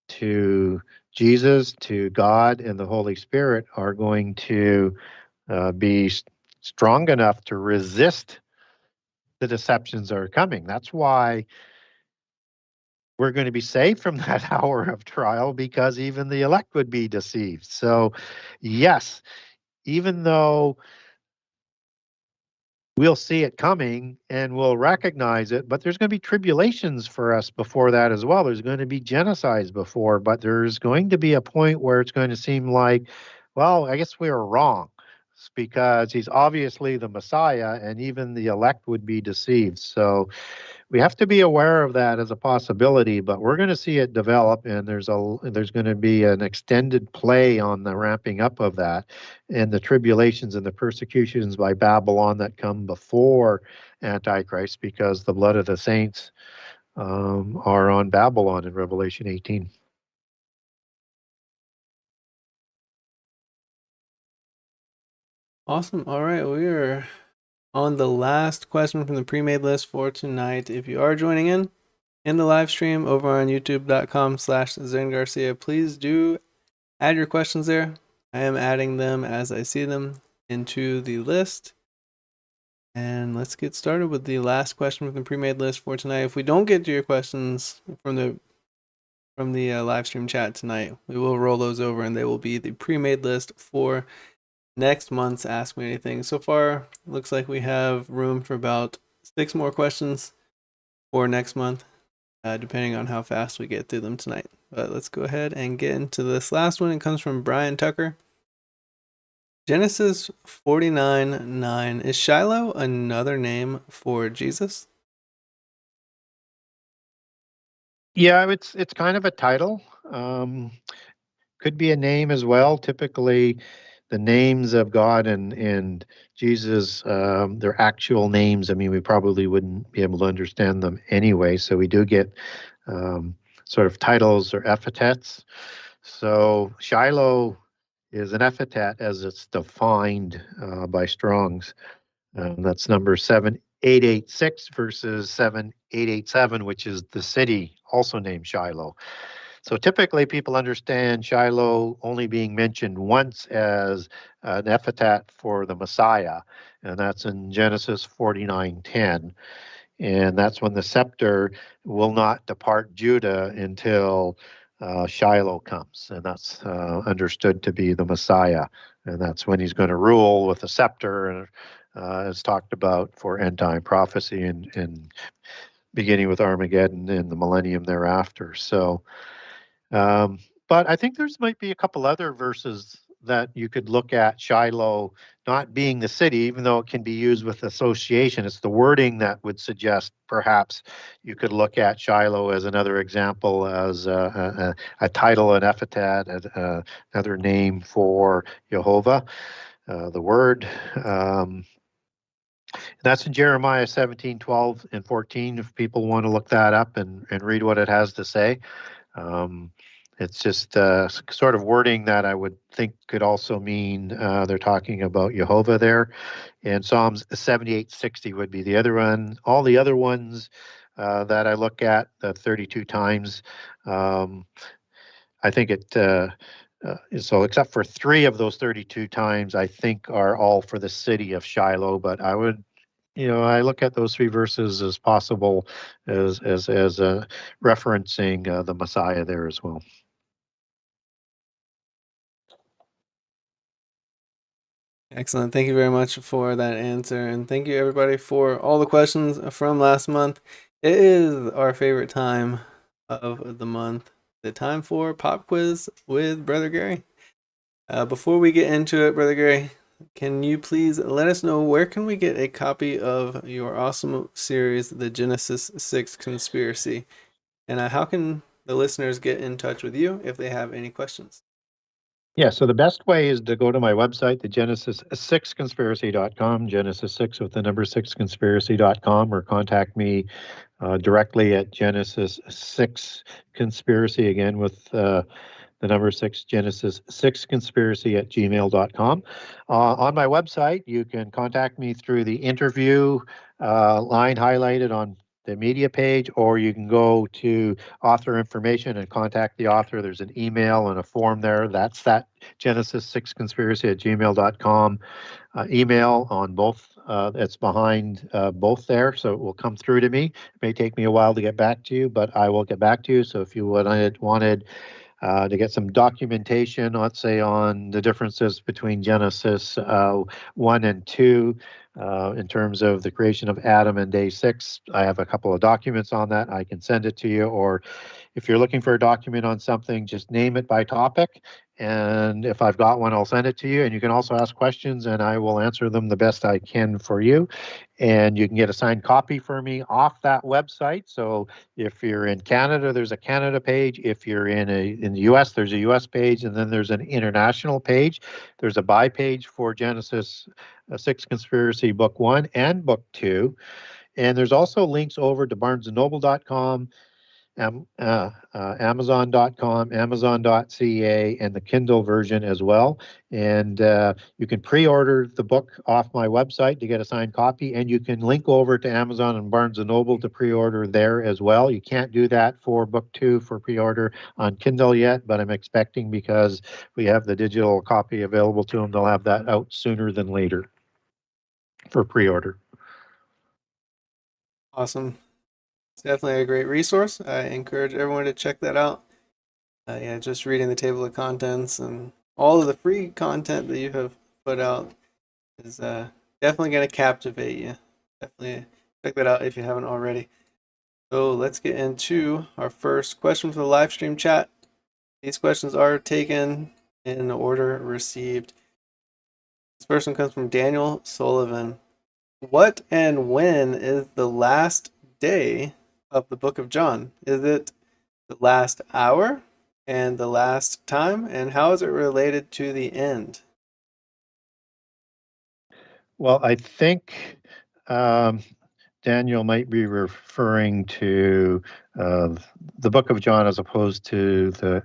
to Jesus, to God, and the Holy Spirit are going to be strong enough to resist the deceptions that are coming. That's why we're going to be saved from that hour of trial, because even the elect would be deceived. So, yes, even though we'll see it coming and we'll recognize it, but there's going to be tribulations for us before that as well. There's going to be genocides before, but there's going to be a point where it's going to seem like, well, I guess we were wrong. It's because he's obviously the Messiah, and even the elect would be deceived. So we have to be aware of that as a possibility, but we're going to see it develop, and there's going to be an extended play on the ramping up of that, and the tribulations and the persecutions by Babylon that come before Antichrist, because the blood of the saints are on Babylon in Revelation 18. Awesome. All right, we are on the last question from the pre-made list for tonight. If you are joining in the live stream over on youtube.com/ZenGarcia, please do add your questions there. I am adding them as I see them into the list. And let's get started with the last question from the pre-made list for tonight. If we don't get to your questions from the live stream chat tonight, we will roll those over, and they will be the pre-made list for next month's Ask Me Anything. So far, looks like we have room for about 6 more questions for next month, depending on how fast we get through them tonight. But let's go ahead and get into this last one. It comes from Brian Tucker. Genesis 49:9. Is Shiloh another name for Jesus? Yeah, it's kind of a title. Could be a name as well. Typically, the names of God and Jesus, their actual names. I mean, we probably wouldn't be able to understand them anyway. So we do get sort of titles or epithets. So Shiloh is an epithet as it's defined by Strong's. That's number 7886 versus 7887, which is the city also named Shiloh. So typically people understand Shiloh only being mentioned once as an epithet for the Messiah, and that's in Genesis 49:10. And that's when the scepter will not depart Judah until Shiloh comes, and that's understood to be the Messiah, and that's when he's going to rule with a scepter, and as talked about for end time prophecy and beginning with Armageddon and the millennium thereafter. So but I think there's might be a couple other verses that you could look at Shiloh not being the city, even though it can be used with association. It's the wording that would suggest perhaps you could look at Shiloh as another example, as a title, an epithet, another name for Jehovah, the word. That's in Jeremiah 17:12 and 14, if people want to look that up and read what it has to say. It's just sort of wording that I would think could also mean they're talking about Jehovah there. And Psalms 78:60 would be the other one. All the other ones that I look at, 32 times, I think it, so except for 3 of those 32 times, I think are all for the city of Shiloh. But I would, I look at those 3 verses as possible as referencing the Messiah there as well. Excellent. Thank you very much for that answer. And thank you, everybody, for all the questions from last month. It is our favorite time of the month, the time for Pop Quiz with Brother Gary. Before we get into it, Brother Gary, can you please let us know where can we get a copy of your awesome series, The Genesis 6 Conspiracy? And how can the listeners get in touch with you if they have any questions? Yeah, so the best way is to go to my website, the Genesis6conspiracy.com, Genesis 6 with the number 6conspiracy.com, or contact me directly at Genesis 6 Conspiracy, again with the number 6, Genesis 6 Conspiracy at gmail.com. On my website, you can contact me through the interview line highlighted on the media page, or you can go to author information and contact the author. There's an email and a form there. That's that Genesis6conspiracy at gmail.com email on both. It's behind both there, so it will come through to me. It may take me a while to get back to you, but I will get back to you. So if you wanted to get some documentation, let's say, on the differences between Genesis 1 and 2 in terms of the creation of Adam and day 6. I have a couple of documents on that. I can send it to you, or if you're looking for a document on something, just name it by topic. And if I've got one, I'll send it to you. And you can also ask questions, and I will answer them the best I can for you. And you can get a signed copy for me off that website. So if you're in Canada, there's a Canada page. If you're in the US, there's a US page, and then there's an international page. There's a buy page for Genesis 6 Conspiracy Book 1 and Book 2. And there's also links over to barnesandnoble.com, Amazon.com, Amazon.ca, and the Kindle version as well. And you can pre-order the book off my website to get a signed copy, and you can link over to Amazon and Barnes & Noble to pre-order there as well. You can't do that for book 2 for pre-order on Kindle yet, but I'm expecting, because we have the digital copy available to them, they'll have that out sooner than later for pre-order. Awesome. It's definitely a great resource. I encourage everyone to check that out. Yeah, just reading the table of contents and all of the free content that you have put out is definitely going to captivate you. Definitely check that out if you haven't already. So let's get into our first question for the live stream chat. These questions are taken in order received. This first one comes from Daniel Sullivan. What and when is the last day of the book of John? Is it the last hour and the last time, and how is it related to the end? Well, I think Daniel might be referring to the book of John as opposed to the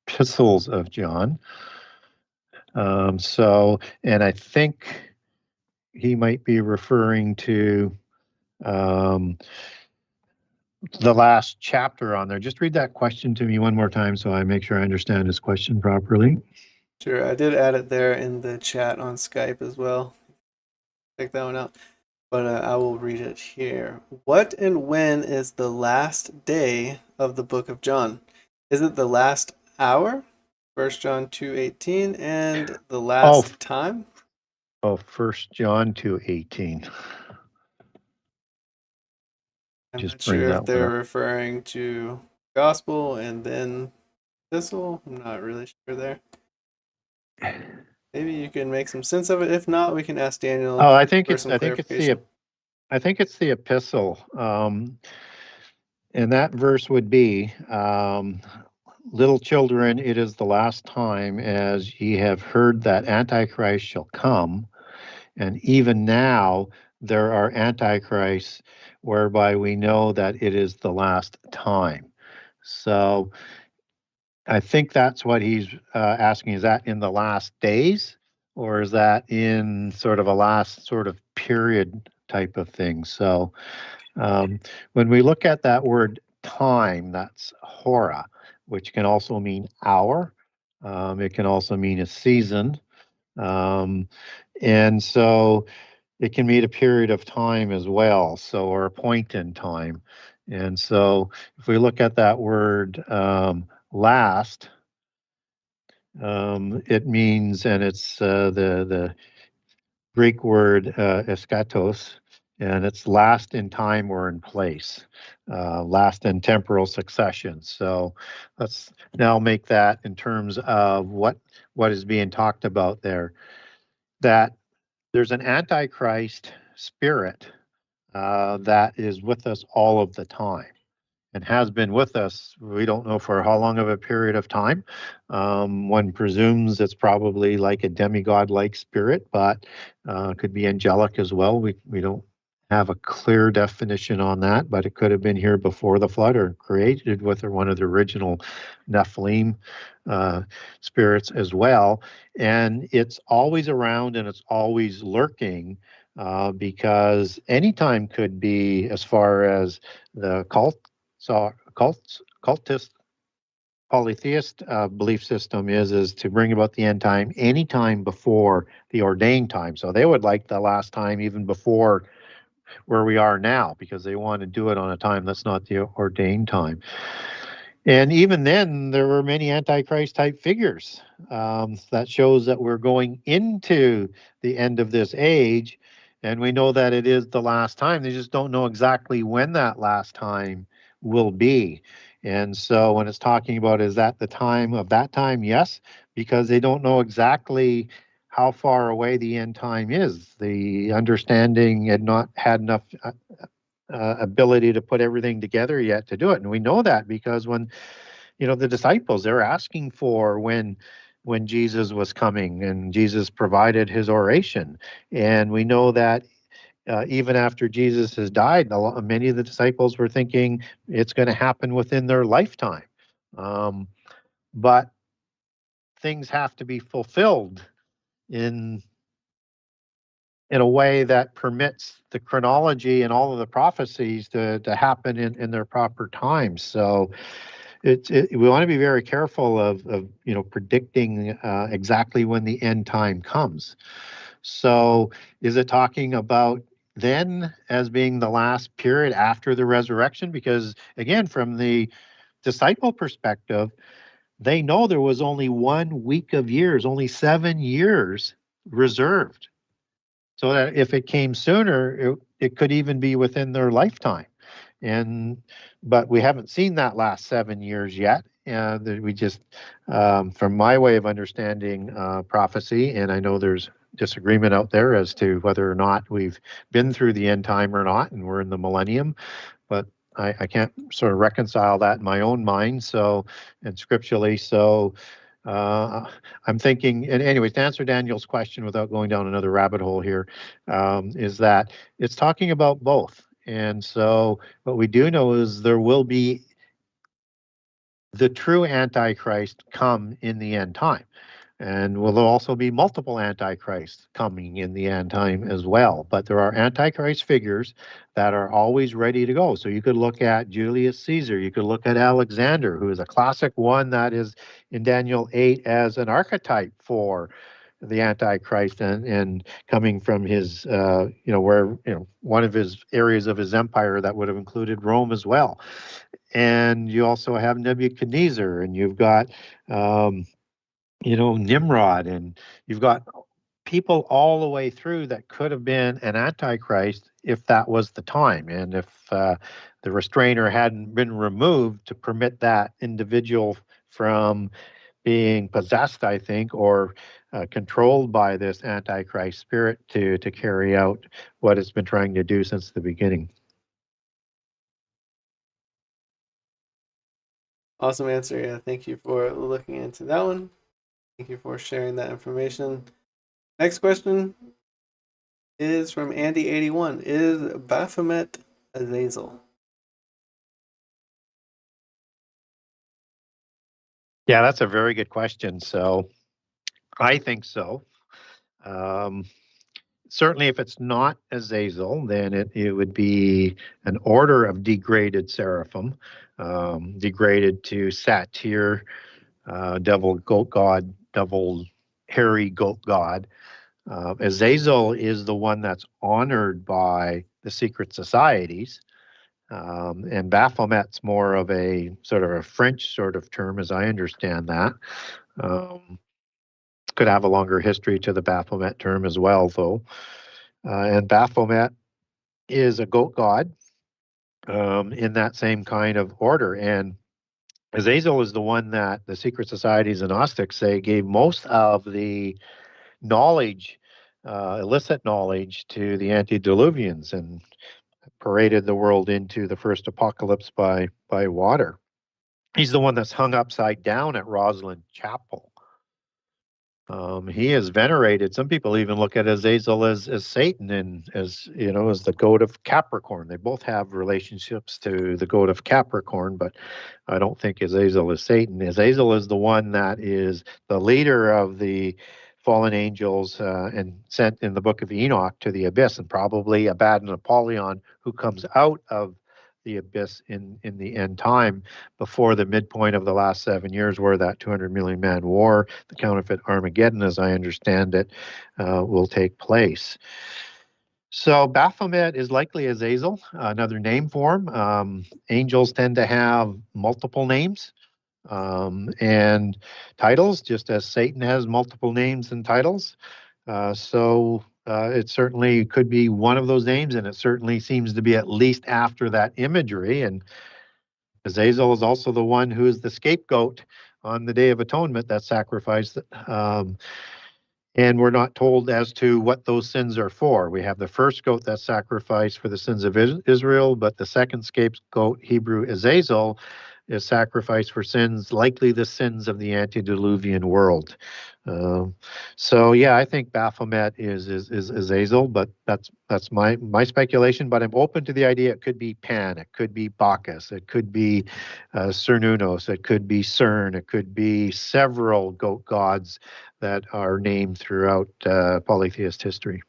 epistles of John. And I think he might be referring to the last chapter on there. Just read that question to me one more time so I make sure I understand his question properly. Sure, I did add it there in the chat on Skype as well. Check that one out. But I will read it here. What and when is the last day of the book of John? Is it the last hour? 1 John 2:18, and the last time? Oh, 1 John 2:18. I'm Just not sure bring if that they're one up. referring to gospel and then epistle. I'm not really sure there. Maybe you can make some sense of it. If not, we can ask Daniel Oh, I think for it's some I think it's clarification. the epistle. And that verse would be, little children, it is the last time, as ye have heard that Antichrist shall come, and even now there are antichrists, whereby we know that it is the last time. So I think that's what he's asking. Is that in the last days, or is that in sort of a last sort of period type of thing? So when we look at that word time, that's hora, which can also mean hour. It can also mean a season. And so it can mean a period of time as well, so, or a point in time. And so if we look at that word last, it means, and it's the Greek word eskatos, and it's last in time or in place, last in temporal succession. So let's now make that in terms of what is being talked about there. That there's an antichrist spirit that is with us all of the time and has been with us. We don't know for how long of a period of time. One presumes it's probably like a demigod-like spirit, but could be angelic as well. We don't have a clear definition on that, but it could have been here before the flood or created with one of the original Nephilim spirits as well. And it's always around and it's always lurking. Because any time could be, as far as the cultist polytheist belief system is to bring about the end time any time before the ordained time. So they would like the last time even before where we are now, because they want to do it on a time that's not the ordained time. And even then, there were many Antichrist type figures. That shows that we're going into the end of this age, and we know that it is the last time. They just don't know exactly when that last time will be. And so when it's talking about, is that the time of that time? Yes, because they don't know exactly how far away the end time is. The understanding had not had enough ability to put everything together yet to do it. And we know that because when, the disciples, they're asking for when Jesus was coming, and Jesus provided his oration. And we know that even after Jesus has died, many of the disciples were thinking it's going to happen within their lifetime. But things have to be fulfilled in a way that permits the chronology and all of the prophecies to happen in their proper times. So we want to be very careful of predicting exactly when the end time comes. So is it talking about then as being the last period after the resurrection? Because again, from the disciple perspective, they know there was only 1 week of years, only 7 years reserved. So that if it came sooner, it could even be within their lifetime. But we haven't seen that last 7 years yet. We just, from my way of understanding prophecy, and I know there's disagreement out there as to whether or not we've been through the end time or not, and we're in the millennium. But I can't sort of reconcile that in my own mind. So, and scripturally, so I'm thinking, and anyways, to answer Daniel's question without going down another rabbit hole here, is that it's talking about both. And so what we do know is there will be the true Antichrist come in the end time. And will there also be multiple antichrists coming in the end time as well? But there are antichrist figures that are always ready to go. So you could look at Julius Caesar. You could look at Alexander, who is a classic one that is in Daniel 8 as an archetype for the Antichrist and coming from his, one of his areas of his empire that would have included Rome as well. And you also have Nebuchadnezzar, and you've got Nimrod, and you've got people all the way through that could have been an antichrist if that was the time, and if the restrainer hadn't been removed to permit that individual from being possessed, I think, or controlled by this antichrist spirit to carry out what it's been trying to do since the beginning. Awesome answer. Yeah, thank you for looking into that one. Thank you for sharing that information. Next question is from Andy81. Is Baphomet Azazel? Yeah, that's a very good question. So I think so. Certainly, if it's not Azazel, then it would be an order of degraded seraphim, degraded to satyr, devil, goat god, devil, hairy goat god. Azazel is the one that's honored by the secret societies. And Baphomet's more of a sort of a French sort of term, as I understand that. Could have a longer history to the Baphomet term as well, though. And Baphomet is a goat god in that same kind of order. And Azazel is the one that the secret societies and Gnostics say gave most of the knowledge, illicit knowledge, to the antediluvians and paraded the world into the first apocalypse by water. He's the one that's hung upside down at Roslyn Chapel. He is venerated. Some people even look at Azazel as Satan and as the goat of Capricorn. They both have relationships to the goat of Capricorn, but I don't think Azazel is Satan. Azazel is the one that is the leader of the fallen angels and sent in the book of Enoch to the abyss, and probably Abaddon Apollyon, who comes out of the abyss in the end time before the midpoint of the last 7 years, where that 200 million man war, the counterfeit Armageddon, as I understand it, will take place. So Baphomet is likely Azazel, another name for him. Angels tend to have multiple names and titles, just as Satan has multiple names and titles. So it certainly could be one of those names, and it certainly seems to be at least after that imagery. And Azazel is also the one who is the scapegoat on the Day of Atonement that's sacrificed. And we're not told as to what those sins are for. We have the first goat that's sacrificed for the sins of Israel, but the second scapegoat, Hebrew Azazel, is sacrificed for sins, likely the sins of the antediluvian world. So yeah, I think Baphomet is Azazel, but that's my speculation. But I'm open to the idea it could be Pan, it could be Bacchus, it could be Cernunnos, it could be Cern, it could be several goat gods that are named throughout polytheist history.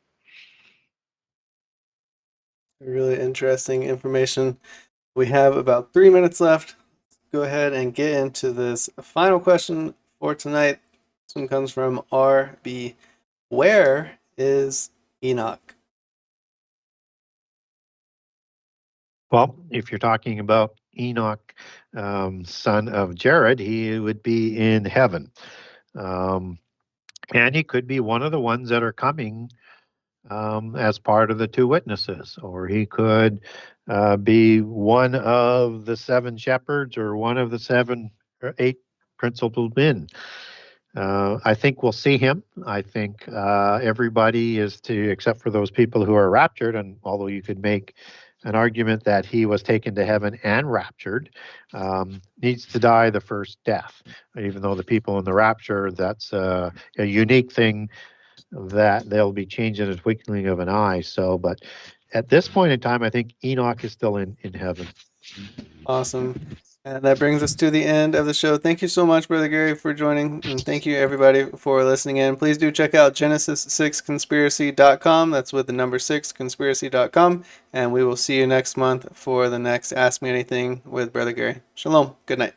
Really interesting information. We have about 3 minutes left. Go ahead and get into this final question for tonight. This one comes from RB. Where is Enoch? Well, if you're talking about Enoch, son of Jared, he would be in heaven. And he could be one of the ones that are coming as part of the two witnesses, or he could be one of the seven shepherds or one of the 7 or 8 principal men. I think we'll see him. I think everybody is to, except for those people who are raptured, and although you could make an argument that he was taken to heaven and raptured, needs to die the first death. Even though the people in the rapture, that's a unique thing that they'll be changed in a twinkling of an eye. So, but at this point in time, I think Enoch is still in heaven. Awesome. And that brings us to the end of the show. Thank you so much, Brother Gary, for joining. And thank you, everybody, for listening in. Please do check out Genesis6conspiracy.com. That's with the number 6conspiracy.com. And we will see you next month for the next Ask Me Anything with Brother Gary. Shalom. Good night.